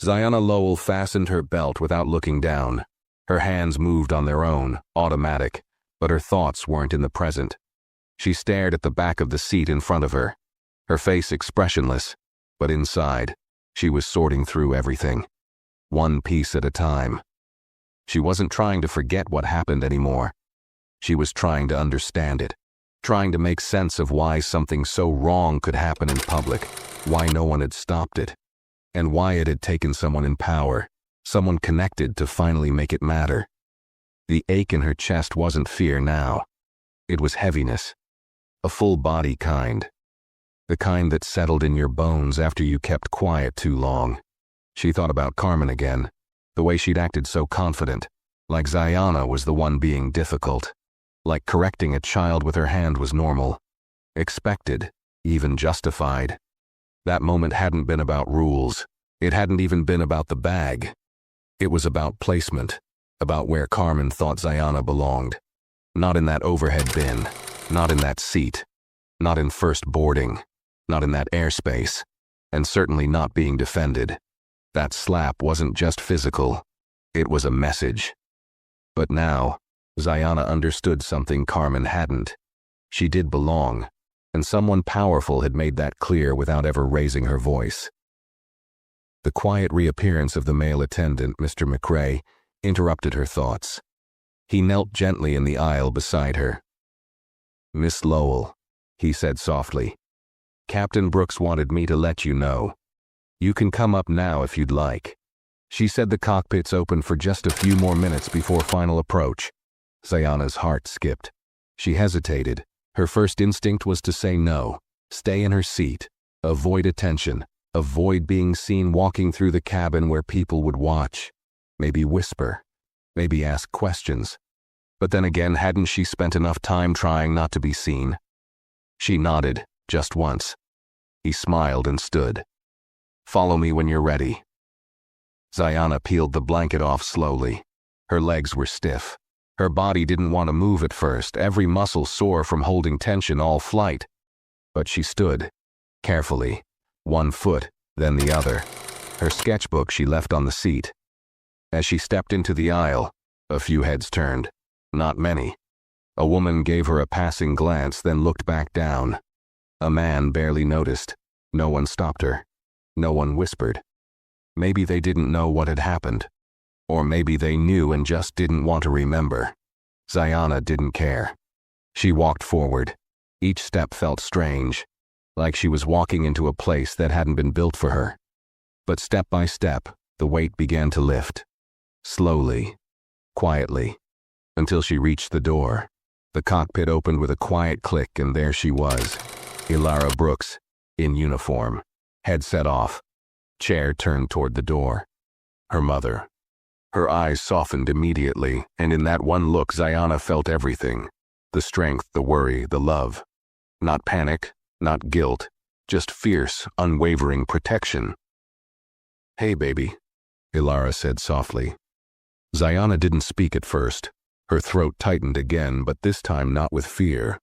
Zayana Lowell fastened her belt without looking down. Her hands moved on their own, automatic, but her thoughts weren't in the present. She stared at the back of the seat in front of her, her face expressionless, but inside, she was sorting through everything, one piece at a time. She wasn't trying to forget what happened anymore. She was trying to understand it, trying to make sense of why something so wrong could happen in public, why no one had stopped it, and why it had taken someone in power, someone connected to finally make it matter. The ache in her chest wasn't fear now. It was heaviness, a full-body kind, the kind that settled in your bones after you kept quiet too long. She thought about Carmen again, the way she'd acted so confident, like Zayana was the one being difficult, like correcting a child with her hand was normal, expected, even justified. That moment hadn't been about rules. It hadn't even been about the bag. It was about placement, about where Carmen thought Zayana belonged. Not in that overhead bin, not in that seat, not in first boarding, not in that airspace, and certainly not being defended. That slap wasn't just physical. It was a message. But now, Zayana understood something Carmen hadn't. She did belong, and someone powerful had made that clear without ever raising her voice. The quiet reappearance of the male attendant, Mr. McRae, interrupted her thoughts. He knelt gently in the aisle beside her. "Miss Lowell," he said softly, "Captain Brooks wanted me to let you know. You can come up now if you'd like." She said the cockpits opened for just a few more minutes before final approach. Zayana's heart skipped. She hesitated. Her first instinct was to say no, stay in her seat, avoid attention, avoid being seen walking through the cabin where people would watch, maybe whisper, maybe ask questions. But then again, hadn't she spent enough time trying not to be seen? She nodded, just once. He smiled and stood. "Follow me when you're ready." Zayana peeled the blanket off slowly. Her legs were stiff. Her body didn't want to move at first, every muscle sore from holding tension all flight. But she stood, carefully, one foot, then the other. Her sketchbook she left on the seat. As she stepped into the aisle, a few heads turned. Not many. A woman gave her a passing glance, then looked back down. A man barely noticed. No one stopped her. No one whispered. Maybe they didn't know what had happened. Or maybe they knew and just didn't want to remember. Zayana didn't care. She walked forward. Each step felt strange, like she was walking into a place that hadn't been built for her. But step by step, the weight began to lift. Slowly, quietly, until she reached the door. The cockpit opened with a quiet click, and there she was, Ilara Brooks, in uniform, headset off, chair turned toward the door. Her mother. Her eyes softened immediately, and in that one look Zayana felt everything. The strength, the worry, the love. Not panic, not guilt, just fierce, unwavering protection. "Hey, baby," Ilara said softly. Zayana didn't speak at first. Her throat tightened again, but this time not with fear.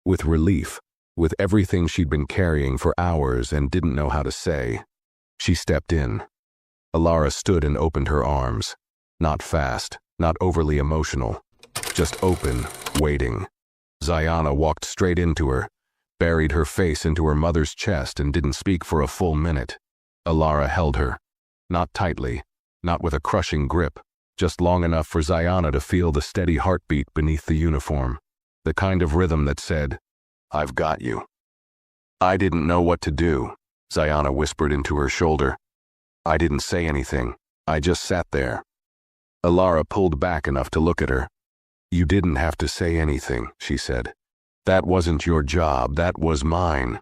With relief, with everything she'd been carrying for hours and didn't know how to say. She stepped in. Ilara stood and opened her arms. Not fast, not overly emotional. Just open, waiting. Zayana walked straight into her, buried her face into her mother's chest and didn't speak for a full minute. Ilara held her. Not tightly, not with a crushing grip, just long enough for Zayana to feel the steady heartbeat beneath the uniform. The kind of rhythm that said, "I've got you." "I didn't know what to do," Zayana whispered into her shoulder. I didn't say anything. I just sat there. Alara pulled back enough to look at her. You didn't have to say anything, she said. That wasn't your job, that was mine.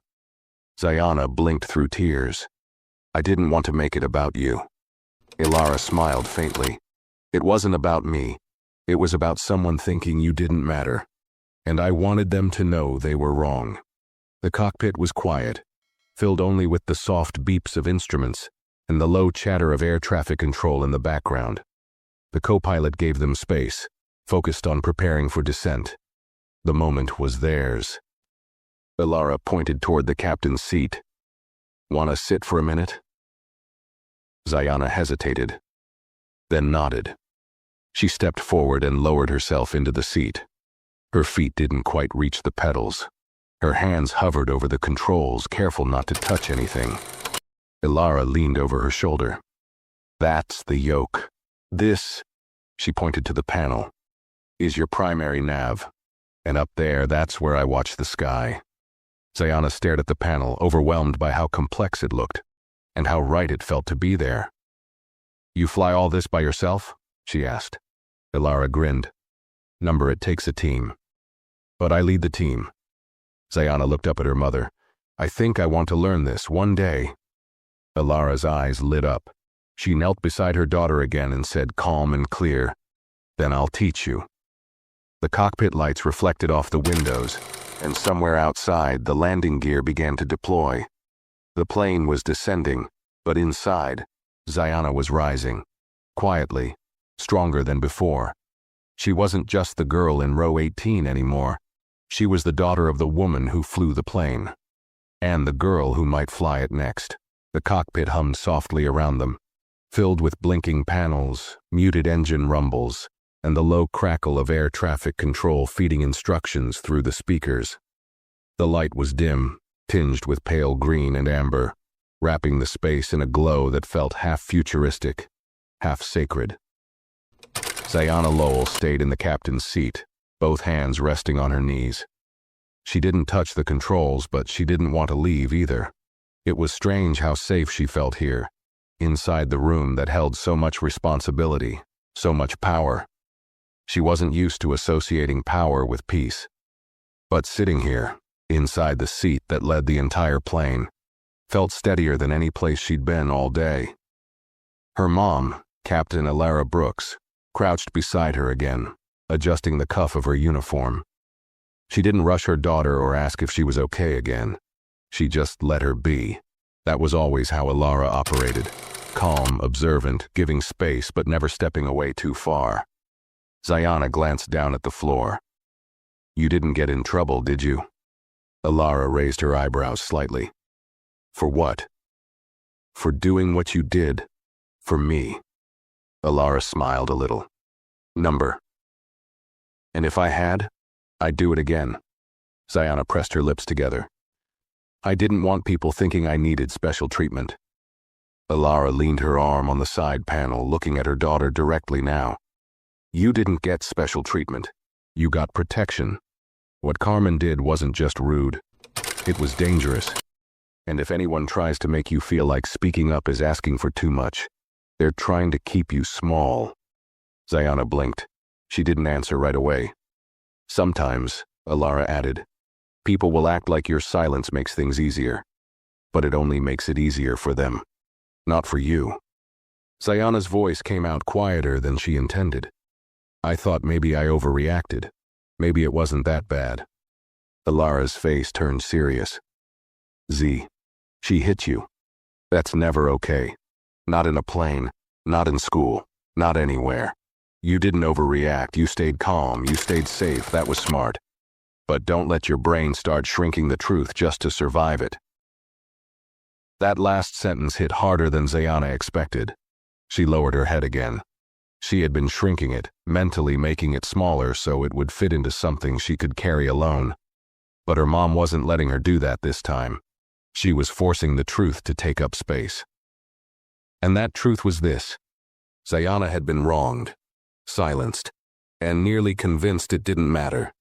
Zayana blinked through tears. I didn't want to make it about you. Alara smiled faintly. It wasn't about me. It was about someone thinking you didn't matter. And I wanted them to know they were wrong. The cockpit was quiet, filled only with the soft beeps of instruments and the low chatter of air traffic control in the background. The co-pilot gave them space, focused on preparing for descent. The moment was theirs. Alara pointed toward the captain's seat. Want to sit for a minute? Zayana hesitated, then nodded. She stepped forward and lowered herself into the seat. Her feet didn't quite reach the pedals. Her hands hovered over the controls, careful not to touch anything. Alara leaned over her shoulder. That's the yoke. This, she pointed to the panel, is your primary nav. And up there, that's where I watch the sky. Zayana stared at the panel, overwhelmed by how complex it looked, and how right it felt to be there. You fly all this by yourself? She asked. Alara grinned. Number, it takes a team. But I lead the team. Zayana looked up at her mother. I think I want to learn this one day. Alara's eyes lit up. She knelt beside her daughter again and said, calm and clear, then I'll teach you. The cockpit lights reflected off the windows, and somewhere outside, the landing gear began to deploy. The plane was descending, but inside, Zayana was rising. Quietly, stronger than before. She wasn't just the girl in row 18 anymore. She was the daughter of the woman who flew the plane. And the girl who might fly it next. The cockpit hummed softly around them, filled with blinking panels, muted engine rumbles, and the low crackle of air traffic control feeding instructions through the speakers. The light was dim, tinged with pale green and amber, wrapping the space in a glow that felt half futuristic, half sacred. Zayana Lowell stayed in the captain's seat, both hands resting on her knees. She didn't touch the controls, but she didn't want to leave either. It was strange how safe she felt here, inside the room that held so much responsibility, so much power. She wasn't used to associating power with peace. But sitting here, inside the seat that led the entire plane, felt steadier than any place she'd been all day. Her mom, Captain Alara Brooks, crouched beside her again, adjusting the cuff of her uniform. She didn't rush her daughter or ask if she was okay again. She just let her be. That was always how Alara operated. Calm, observant, giving space but never stepping away too far. Zayana glanced down at the floor. You didn't get in trouble, did you? Alara raised her eyebrows slightly. For what? For doing what you did. For me. Alara smiled a little. Number. And if I had, I'd do it again. Zayana pressed her lips together. I didn't want people thinking I needed special treatment. Alara leaned her arm on the side panel, looking at her daughter directly now. You didn't get special treatment. You got protection. What Carmen did wasn't just rude. It was dangerous. And if anyone tries to make you feel like speaking up is asking for too much, they're trying to keep you small. Zayana blinked. She didn't answer right away. Sometimes, Alara added, people will act like your silence makes things easier. But it only makes it easier for them. Not for you. Zayana's voice came out quieter than she intended. I thought maybe I overreacted. Maybe it wasn't that bad. Alara's face turned serious. Z, she hit you. That's never okay. Not in a plane, not in school, not anywhere. You didn't overreact, you stayed calm, you stayed safe, that was smart. But don't let your brain start shrinking the truth just to survive it. That last sentence hit harder than Zayana expected. She lowered her head again. She had been shrinking it, mentally making it smaller so it would fit into something she could carry alone. But her mom wasn't letting her do that this time. She was forcing the truth to take up space. And that truth was this. Zayana had been wronged, silenced, and nearly convinced it didn't matter.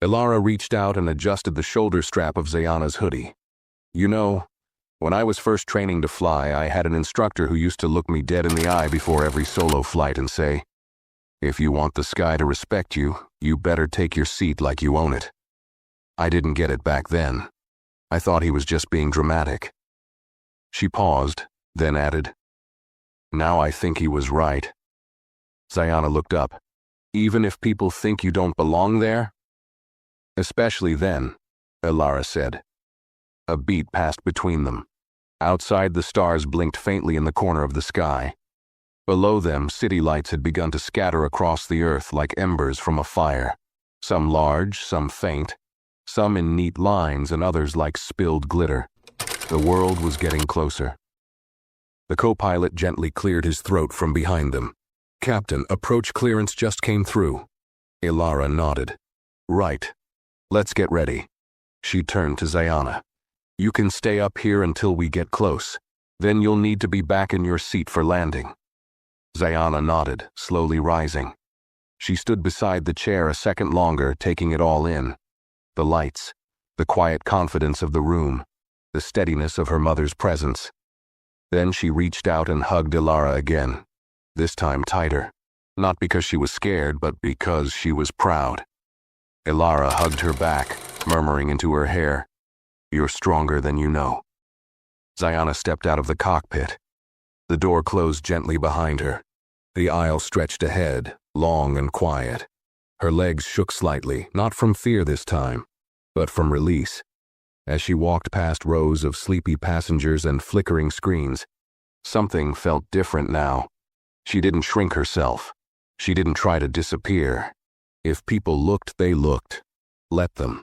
Alara reached out and adjusted the shoulder strap of Zayana's hoodie. You know, When I was first training to fly, I had an instructor who used to look me dead in the eye before every solo flight and say, "If you want the sky to respect you, you better take your seat like you own it." I didn't get it back then. I thought he was just being dramatic. She paused, then added, "Now I think he was right." Zayana looked up. "Even if people think you don't belong there?" "Especially then," Ilara said. A beat passed between them. Outside, the stars blinked faintly in the corner of the sky. Below them, city lights had begun to scatter across the earth like embers from a fire, some large, some faint, some in neat lines and others like spilled glitter. The world was getting closer. The co-pilot gently cleared his throat from behind them. "Captain, approach clearance just came through." Ilara nodded. "Right. Let's get ready." She turned to Zayana. "You can stay up here until we get close. Then you'll need to be back in your seat for landing." Zayana nodded, slowly rising. She stood beside the chair a second longer, taking it all in. The lights, the quiet confidence of the room, the steadiness of her mother's presence. Then she reached out and hugged Ilara again, this time tighter, not because she was scared, but because she was proud. Ilara hugged her back, murmuring into her hair, "You're stronger than you know." Zayana stepped out of the cockpit. The door closed gently behind her. The aisle stretched ahead, long and quiet. Her legs shook slightly, not from fear this time, but from release. As she walked past rows of sleepy passengers and flickering screens, something felt different now. She didn't shrink herself. She didn't try to disappear. If people looked, they looked. Let them.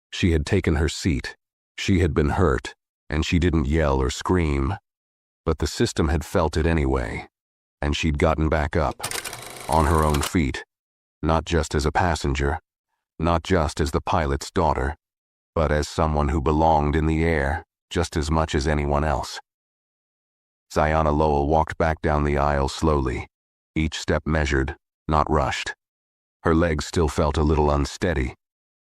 She had taken her seat. She had been hurt, and she didn't yell or scream. But the system had felt it anyway, and she'd gotten back up, on her own feet, not just as a passenger, not just as the pilot's daughter, but as someone who belonged in the air just as much as anyone else. Zayana Lowell walked back down the aisle slowly, each step measured, not rushed. Her legs still felt a little unsteady,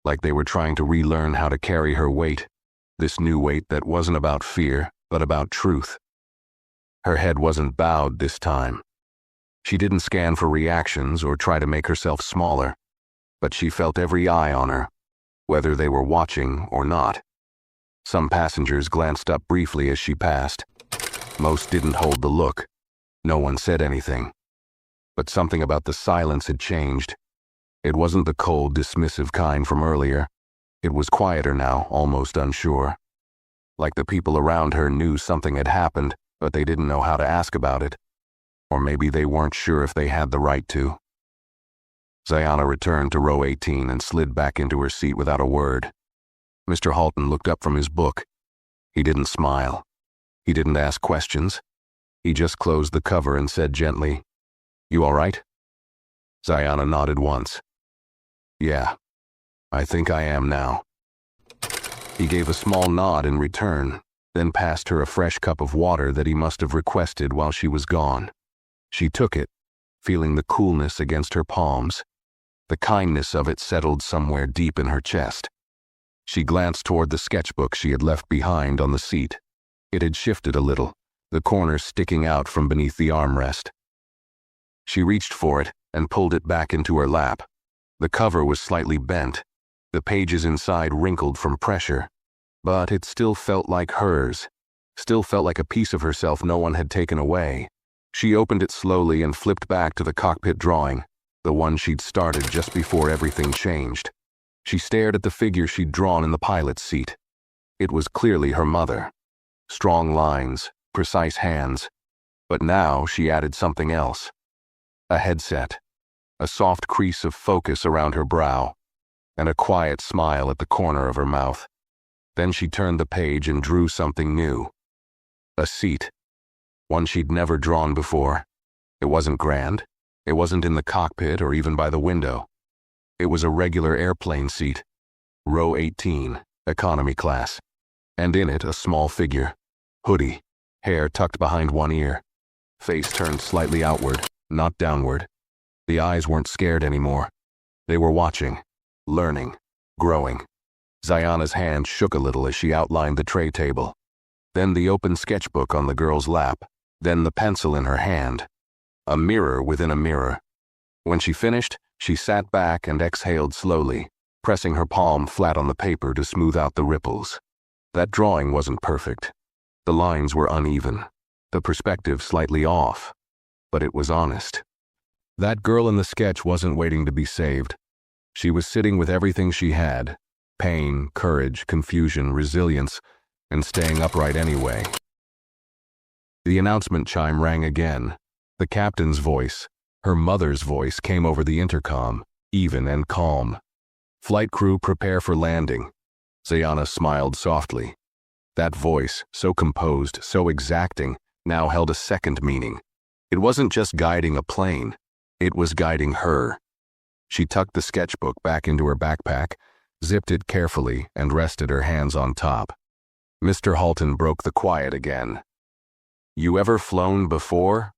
like they were trying to relearn how to carry her weight, this new weight that wasn't about fear, but about truth. Her head wasn't bowed this time. She didn't scan for reactions or try to make herself smaller, but she felt every eye on her, whether they were watching or not. Some passengers glanced up briefly as she passed. Most didn't hold the look. No one said anything. But something about the silence had changed. It wasn't the cold, dismissive kind from earlier. It was quieter now, almost unsure. Like the people around her knew something had happened, but they didn't know how to ask about it. Or maybe they weren't sure if they had the right to. Zayana returned to row 18 and slid back into her seat without a word. Mr. Halton looked up from his book. He didn't smile. He didn't ask questions. He just closed the cover and said gently, "You all right?" Zayana nodded once. "Yeah, I think I am now." He gave a small nod in return, then passed her a fresh cup of water that he must have requested while she was gone. She took it, feeling the coolness against her palms. The kindness of it settled somewhere deep in her chest. She glanced toward the sketchbook she had left behind on the seat. It had shifted a little, the corner sticking out from beneath the armrest. She reached for it and pulled it back into her lap. The cover was slightly bent, the pages inside wrinkled from pressure, but it still felt like hers, still felt like a piece of herself no one had taken away. She opened it slowly and flipped back to the cockpit drawing, the one she'd started just before everything changed. She stared at the figure she'd drawn in the pilot's seat. It was clearly her mother. Strong lines, precise hands. But now she added something else. A headset, a soft crease of focus around her brow, and a quiet smile at the corner of her mouth. Then she turned the page and drew something new. A seat. One she'd never drawn before. It wasn't grand. It wasn't in the cockpit or even by the window. It was a regular airplane seat. Row 18, economy class. And in it a small figure. Hoodie, hair tucked behind one ear. Face turned slightly outward, not downward. The eyes weren't scared anymore. They were watching, learning, growing. Zayana's hand shook a little as she outlined the tray table. then the open sketchbook on the girl's lap, then the pencil in her hand. A mirror within a mirror. When she finished, she sat back and exhaled slowly, pressing her palm flat on the paper to smooth out the ripples. That drawing wasn't perfect. The lines were uneven, the perspective slightly off, but it was honest. That girl in the sketch wasn't waiting to be saved. She was sitting with everything she had: pain, courage, confusion, resilience, and staying upright anyway. The announcement chime rang again. The captain's voice, her mother's voice, came over the intercom, even and calm. "Flight crew, prepare for landing." Zayana smiled softly. That voice, so composed, so exacting, now held a second meaning. It wasn't just guiding a plane, it was guiding her. She tucked the sketchbook back into her backpack, zipped it carefully, and rested her hands on top. Mr. Halton broke the quiet again. "You ever flown before?"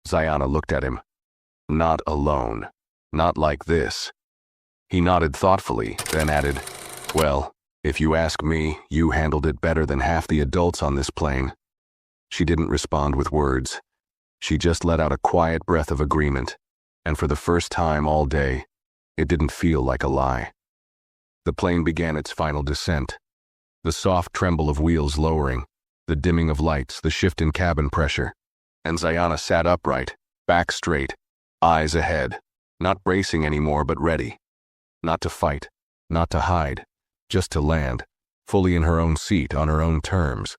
Zayana looked at him. "Not alone. Not like this." He nodded thoughtfully, then added, "Well, if you ask me, you handled it better than half the adults on this plane." She didn't respond with words. She just let out a quiet breath of agreement, and for the first time all day, it didn't feel like a lie. The plane began its final descent. The soft tremble of wheels lowering, the dimming of lights, the shift in cabin pressure. And Zayana sat upright, back straight, eyes ahead, not bracing anymore but ready. Not to fight, not to hide, just to land, fully in her own seat on her own terms.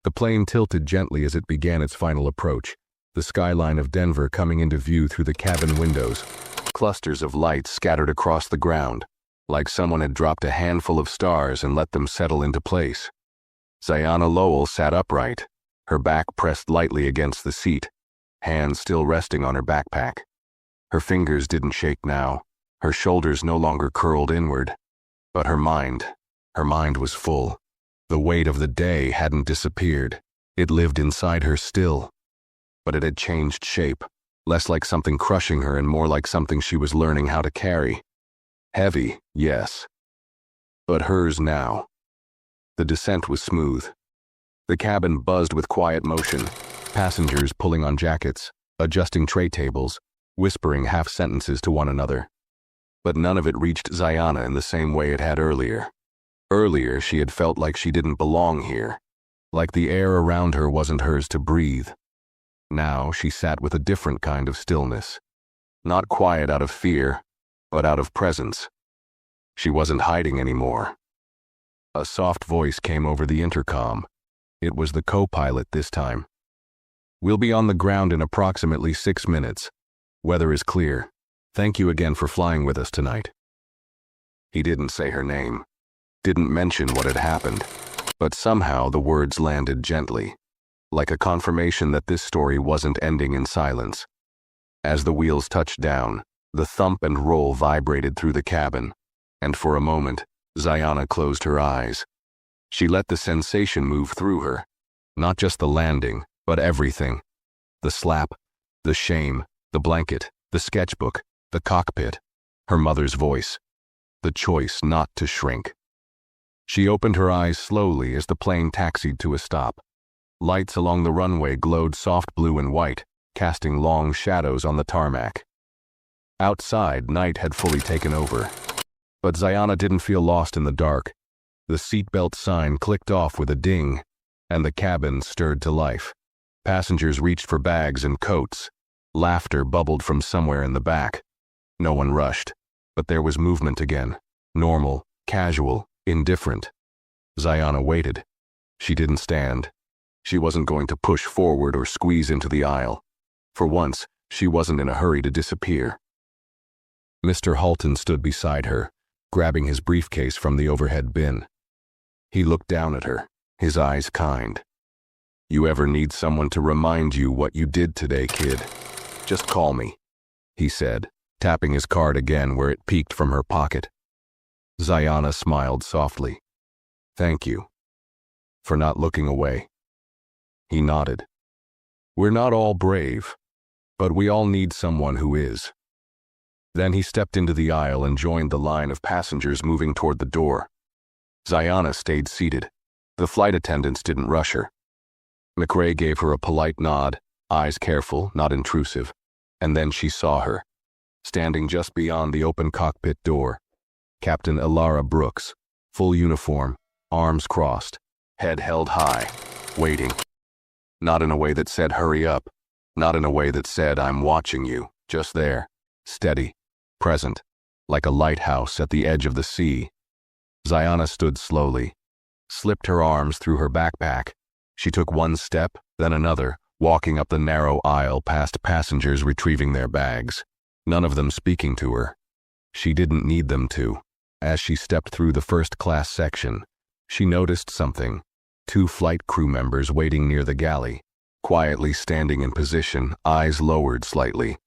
The plane tilted gently as it began its final approach, the skyline of Denver coming into view through the cabin windows. Clusters of lights scattered across the ground, like someone had dropped a handful of stars and let them settle into place. Zayana Lowell sat upright, her back pressed lightly against the seat, hands still resting on her backpack. Her fingers didn't shake now, her shoulders no longer curled inward. But her mind was full. The weight of the day hadn't disappeared. It lived inside her still. But it had changed shape, less like something crushing her and more like something she was learning how to carry. Heavy, yes, but hers now. The descent was smooth. The cabin buzzed with quiet motion, passengers pulling on jackets, adjusting tray tables, whispering half-sentences to one another. But none of it reached Zayana in the same way it had earlier. Earlier, she had felt like she didn't belong here, like the air around her wasn't hers to breathe. Now she sat with a different kind of stillness. Not quiet out of fear, but out of presence. She wasn't hiding anymore. A soft voice came over the intercom. It was the co-pilot this time. "We'll be on the ground in approximately 6 minutes. Weather is clear. Thank you again for flying with us tonight." He didn't say her name, didn't mention what had happened, but somehow the words landed gently, like a confirmation that this story wasn't ending in silence. As the wheels touched down, the thump and roll vibrated through the cabin, and for a moment, Zayana closed her eyes. She let the sensation move through her, not just the landing, but everything. The slap, the shame, the blanket, the sketchbook, the cockpit, her mother's voice, the choice not to shrink. She opened her eyes slowly as the plane taxied to a stop. Lights along the runway glowed soft blue and white, casting long shadows on the tarmac. Outside, night had fully taken over. But Zayana didn't feel lost in the dark. The seatbelt sign clicked off with a ding, and the cabin stirred to life. Passengers reached for bags and coats. Laughter bubbled from somewhere in the back. No one rushed, but there was movement again. Normal, casual, indifferent. Zayana waited. She didn't stand. She wasn't going to push forward or squeeze into the aisle. For once, she wasn't in a hurry to disappear. Mr. Halton stood beside her, grabbing his briefcase from the overhead bin. He looked down at her, his eyes kind. "You ever need someone to remind you what you did today, kid? Just call me," he said, tapping his card again where it peeked from her pocket. Zayana smiled softly. "Thank you for not looking away." He nodded. "We're not all brave, but we all need someone who is." Then he stepped into the aisle and joined the line of passengers moving toward the door. Zayana stayed seated. The flight attendants didn't rush her. McRae gave her a polite nod, eyes careful, not intrusive, and then she saw her, standing just beyond the open cockpit door. Captain Elara Brooks, full uniform, arms crossed, head held high, waiting. Not in a way that said hurry up, not in a way that said I'm watching you, just there, steady, present, like a lighthouse at the edge of the sea. Ziana stood slowly, slipped her arms through her backpack. She took one step, then another, walking up the narrow aisle past passengers retrieving their bags, none of them speaking to her. She didn't need them to. As she stepped through the first-class section, she noticed something. 2 flight crew members waiting near the galley, quietly standing in position, eyes lowered slightly.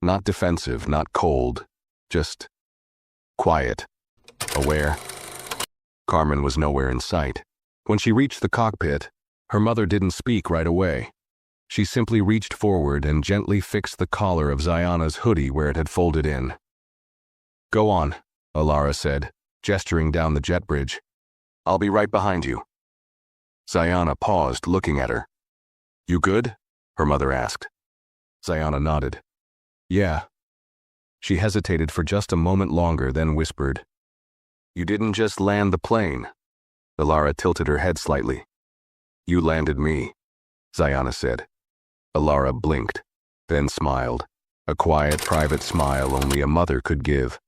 Not defensive, not cold, just quiet, aware. Carmen was nowhere in sight. When she reached the cockpit, her mother didn't speak right away. She simply reached forward and gently fixed the collar of Ziana's hoodie where it had folded in. "Go on," Elara said, gesturing down the jet bridge. "I'll be right behind you." Ziana paused, looking at her. "You good?" her mother asked. Ziana nodded. "Yeah." She hesitated for just a moment longer, then whispered, "You didn't just land the plane." Elara tilted her head slightly. "You landed me," Ziana said. Elara blinked, then smiled, a quiet, private smile only a mother could give.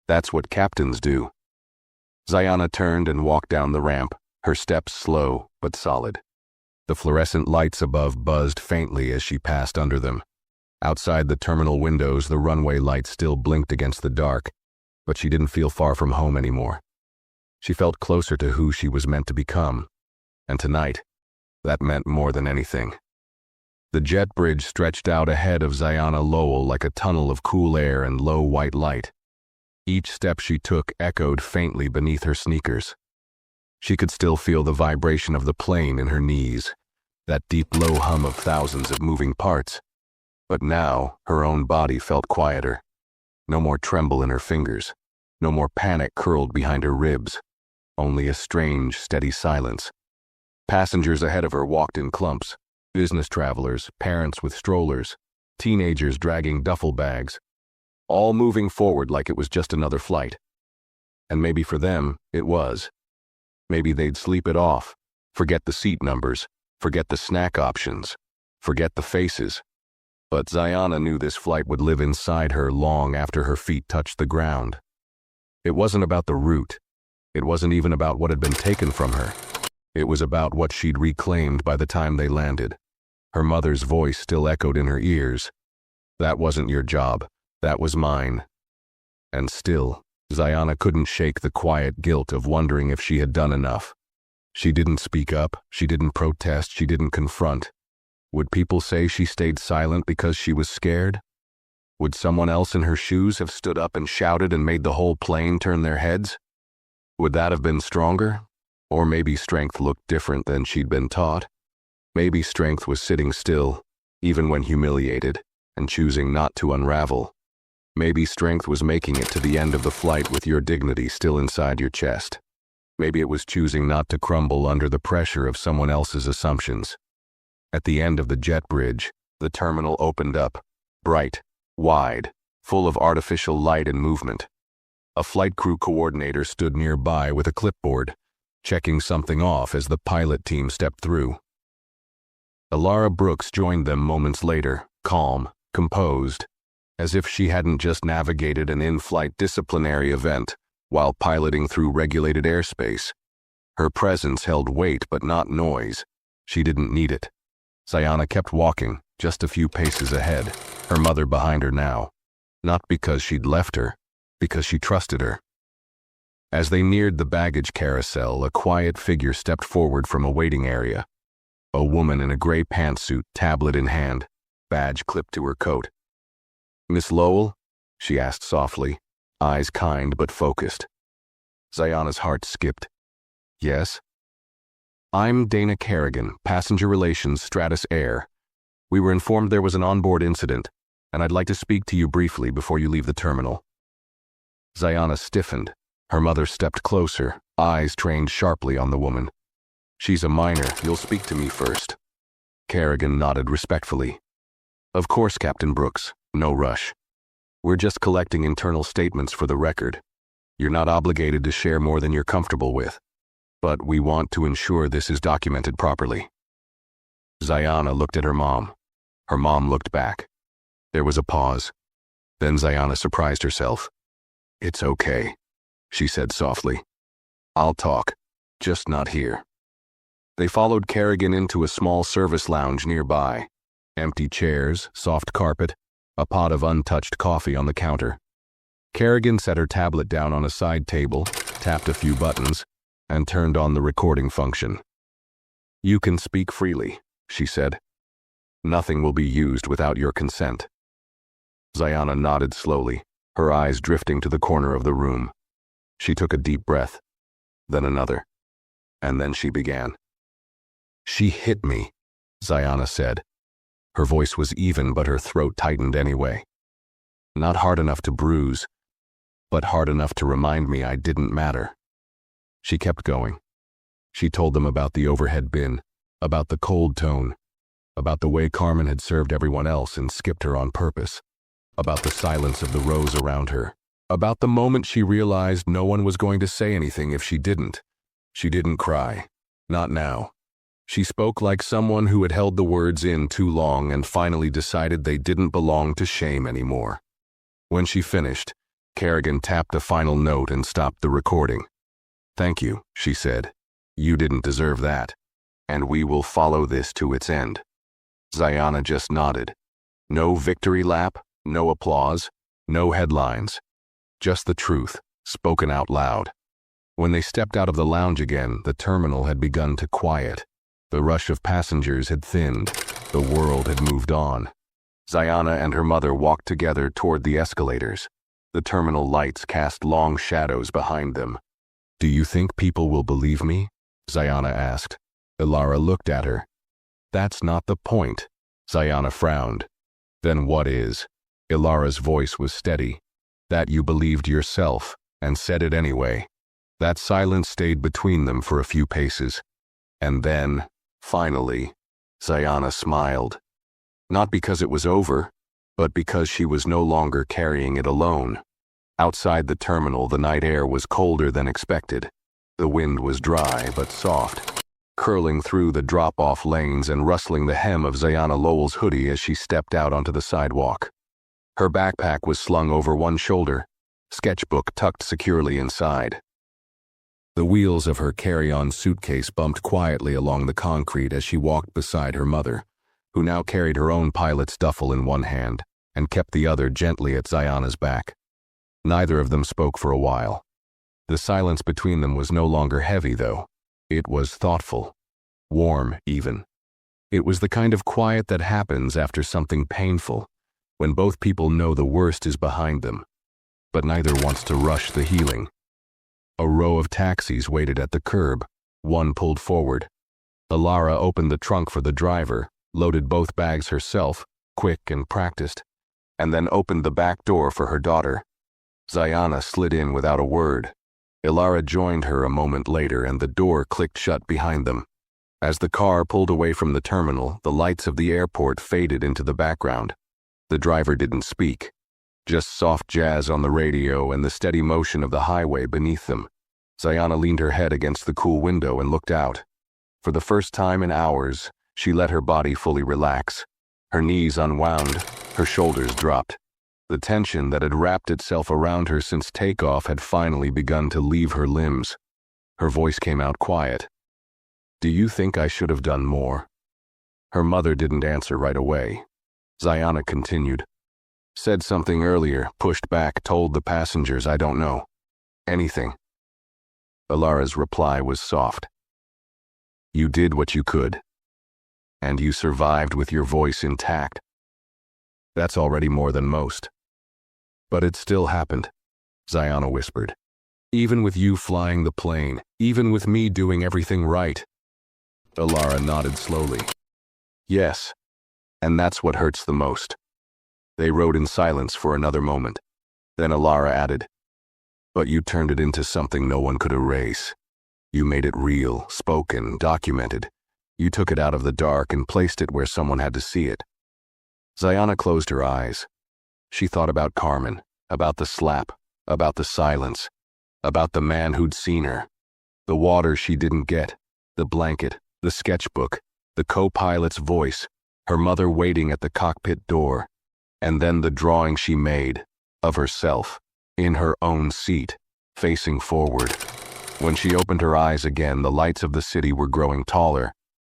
"That's what captains do." Ziana turned and walked down the ramp, her steps slow but solid. The fluorescent lights above buzzed faintly as she passed under them. Outside the terminal windows, the runway lights still blinked against the dark, but she didn't feel far from home anymore. She felt closer to who she was meant to become, and tonight, that meant more than anything. The jet bridge stretched out ahead of Ziana Lowell like a tunnel of cool air and low white light. Each step she took echoed faintly beneath her sneakers. She could still feel the vibration of the plane in her knees, that deep low hum of thousands of moving parts. But now, her own body felt quieter. No more tremble in her fingers, no more panic curled behind her ribs, only a strange, steady silence. Passengers ahead of her walked in clumps, business travelers, parents with strollers, teenagers dragging duffel bags, all moving forward like it was just another flight. And maybe for them, it was. Maybe they'd sleep it off, forget the seat numbers, forget the snack options, forget the faces. But Ziana knew this flight would live inside her long after her feet touched the ground. It wasn't about the route. It wasn't even about what had been taken from her. It was about what she'd reclaimed by the time they landed. Her mother's voice still echoed in her ears. "That wasn't your job. That was mine." And still, Ziana couldn't shake the quiet guilt of wondering if she had done enough. She didn't speak up. She didn't protest. She didn't confront. Would people say she stayed silent because she was scared? Would someone else in her shoes have stood up and shouted and made the whole plane turn their heads? Would that have been stronger? Or maybe strength looked different than she'd been taught. Maybe strength was sitting still, even when humiliated, and choosing not to unravel. Maybe strength was making it to the end of the flight with your dignity still inside your chest. Maybe it was choosing not to crumble under the pressure of someone else's assumptions. At the end of the jet bridge, the terminal opened up, bright, wide, full of artificial light and movement. A flight crew coordinator stood nearby with a clipboard, checking something off as the pilot team stepped through. Elara Brooks joined them moments later, calm, composed, as if she hadn't just navigated an in-flight disciplinary event while piloting through regulated airspace. Her presence held weight but not noise. She didn't need it. Ziana kept walking, just a few paces ahead, her mother behind her now. Not because she'd left her, because she trusted her. As they neared the baggage carousel, a quiet figure stepped forward from a waiting area. A woman in a gray pantsuit, tablet in hand, badge clipped to her coat. "Miss Lowell?" she asked softly, eyes kind but focused. Ziana's heart skipped. "Yes?" "I'm Dana Kerrigan, Passenger Relations, Stratus Air. We were informed there was an onboard incident, and I'd like to speak to you briefly before you leave the terminal." Ziana stiffened. Her mother stepped closer, eyes trained sharply on the woman. "She's a minor. You'll speak to me first," Kerrigan nodded respectfully. Of course, Captain Brooks, no rush. We're just collecting internal statements for the record. You're not obligated to share more than you're comfortable with, but we want to ensure this is documented properly. Zayana looked at her mom. Her mom looked back. There was a pause. Then Zayana surprised herself. It's okay, she said softly. I'll talk, just not here. They followed Kerrigan into a small service lounge nearby. Empty chairs, soft carpet, a pot of untouched coffee on the counter. Kerrigan set her tablet down on a side table, tapped a few buttons, and turned on the recording function. You can speak freely, she said. Nothing will be used without your consent. Zayana nodded slowly, her eyes drifting to the corner of the room. She took a deep breath, then another, and then she began. She hit me, Zayana said. Her voice was even, but her throat tightened anyway. Not hard enough to bruise, but hard enough to remind me I didn't matter. She kept going. She told them about the overhead bin, about the cold tone, about the way Carmen had served everyone else and skipped her on purpose, about the silence of the rows around her, about the moment she realized no one was going to say anything if she didn't. She didn't cry. Not now. She spoke like someone who had held the words in too long and finally decided they didn't belong to shame anymore. When she finished, Kerrigan tapped a final note and stopped the recording. Thank you, she said. You didn't deserve that. And we will follow this to its end. Zayana just nodded. No victory lap, no applause, no headlines. Just the truth, spoken out loud. When they stepped out of the lounge again, the terminal had begun to quiet. The rush of passengers had thinned. The world had moved on. Zayana and her mother walked together toward the escalators. The terminal lights cast long shadows behind them. Do you think people will believe me? Zayana asked. Ilara looked at her. That's not the point. Zayana frowned. Then what is? Ilara's voice was steady. That you believed yourself, and said it anyway. That silence stayed between them for a few paces. And then, finally, Zayana smiled. Not because it was over, but because she was no longer carrying it alone. Outside the terminal, the night air was colder than expected. The wind was dry but soft, curling through the drop-off lanes and rustling the hem of Zayana Lowell's hoodie as she stepped out onto the sidewalk. Her backpack was slung over one shoulder, sketchbook tucked securely inside. The wheels of her carry-on suitcase bumped quietly along the concrete as she walked beside her mother, who now carried her own pilot's duffel in one hand and kept the other gently at Zayana's back. Neither of them spoke for a while. The silence between them was no longer heavy, though. It was thoughtful, warm even. It was the kind of quiet that happens after something painful, when both people know the worst is behind them, but neither wants to rush the healing. A row of taxis waited at the curb. One pulled forward. Ilara opened the trunk for the driver, loaded both bags herself, quick and practiced, and then opened the back door for her daughter. Zayana slid in without a word. Ilara joined her a moment later and the door clicked shut behind them. As the car pulled away from the terminal, the lights of the airport faded into the background. The driver didn't speak. Just soft jazz on the radio and the steady motion of the highway beneath them. Zayana leaned her head against the cool window and looked out. For the first time in hours, she let her body fully relax. Her knees unwound, her shoulders dropped. The tension that had wrapped itself around her since takeoff had finally begun to leave her limbs. Her voice came out quiet. Do you think I should have done more? Her mother didn't answer right away. Zayana continued. Said something earlier, pushed back, told the passengers I don't know. Anything. Ilara's reply was soft. You did what you could. And you survived with your voice intact. That's already more than most. But it still happened, Zayana whispered. Even with you flying the plane, even with me doing everything right. Ilara nodded slowly. Yes, and that's what hurts the most. They rode in silence for another moment. Then Ilara added, but you turned it into something no one could erase. You made it real, spoken, documented. You took it out of the dark and placed it where someone had to see it. Zayana closed her eyes. She thought about Carmen, about the slap, about the silence, about the man who'd seen her, the water she didn't get, the blanket, the sketchbook, the co-pilot's voice, her mother waiting at the cockpit door, and then the drawing she made of herself in her own seat, facing forward. When she opened her eyes again, the lights of the city were growing taller.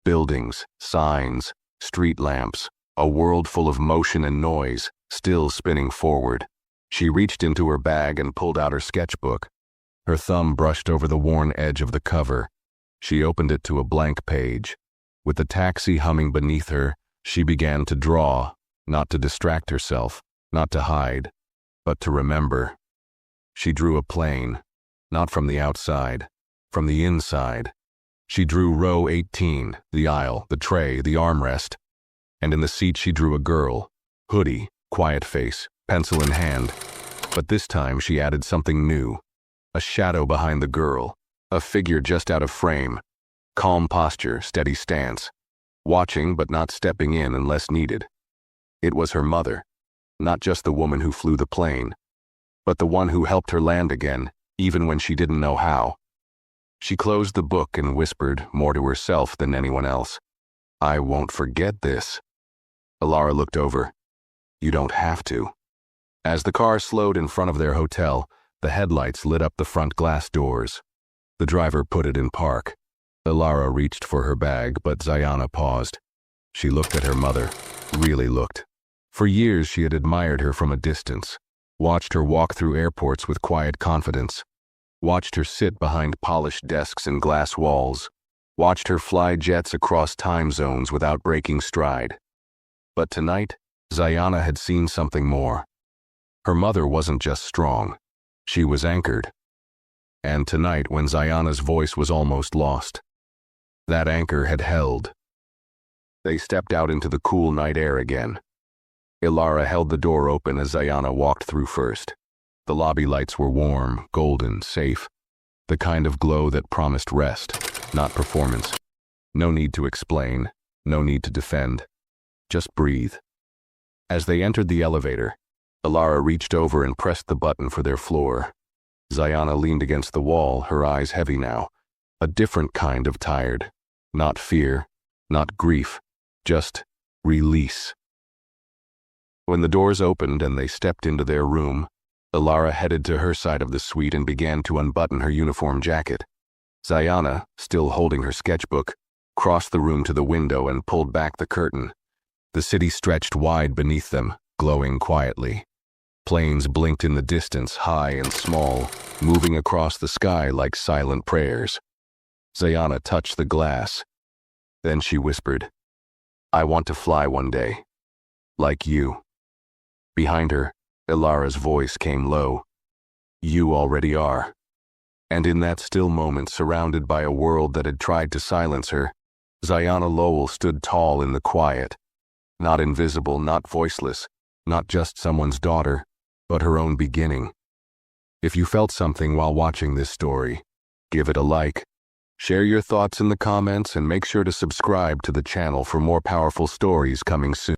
Buildings, signs, street lamps, a world full of motion and noise, still spinning forward. She reached into her bag and pulled out her sketchbook. Her thumb brushed over the worn edge of the cover. She opened it to a blank page. With the taxi humming beneath her, she began to draw, not to distract herself, not to hide, but to remember. She drew a plane, not from the outside, from the inside. She drew row 18, the aisle, the tray, the armrest, and in the seat she drew a girl, hoodie, quiet face, pencil in hand. But this time she added something new, a shadow behind the girl, a figure just out of frame, calm posture, steady stance, watching but not stepping in unless needed. It was her mother, not just the woman who flew the plane, but the one who helped her land again, even when she didn't know how. She closed the book and whispered, more to herself than anyone else, "I won't forget this." Alara looked over. "You don't have to." As the car slowed in front of their hotel, the headlights lit up the front glass doors. The driver put it in park. Alara reached for her bag, but Zayana paused. She looked at her mother, really looked. For years she had admired her from a distance, watched her walk through airports with quiet confidence, watched her sit behind polished desks and glass walls, watched her fly jets across time zones without breaking stride. But tonight, Zayana had seen something more. Her mother wasn't just strong, she was anchored. And tonight, when Zayana's voice was almost lost, that anchor had held. They stepped out into the cool night air again. Alara held the door open as Zayana walked through first. The lobby lights were warm, golden, safe, the kind of glow that promised rest, not performance. No need to explain, no need to defend. Just breathe. As they entered the elevator, Alara reached over and pressed the button for their floor. Zayana leaned against the wall, her eyes heavy now. A different kind of tired. Not fear, not grief, just release. When the doors opened and they stepped into their room, Alara headed to her side of the suite and began to unbutton her uniform jacket. Zayana, still holding her sketchbook, crossed the room to the window and pulled back the curtain. The city stretched wide beneath them, glowing quietly. Planes blinked in the distance, high and small, moving across the sky like silent prayers. Zayana touched the glass. Then she whispered, "I want to fly one day. Like you." Behind her, Alara's voice came low. "You already are." And in that still moment, surrounded by a world that had tried to silence her, Zayana Lowell stood tall in the quiet. Not invisible, not voiceless, not just someone's daughter, but her own beginning. If you felt something while watching this story, give it a like. Share your thoughts in the comments and make sure to subscribe to the channel for more powerful stories coming soon.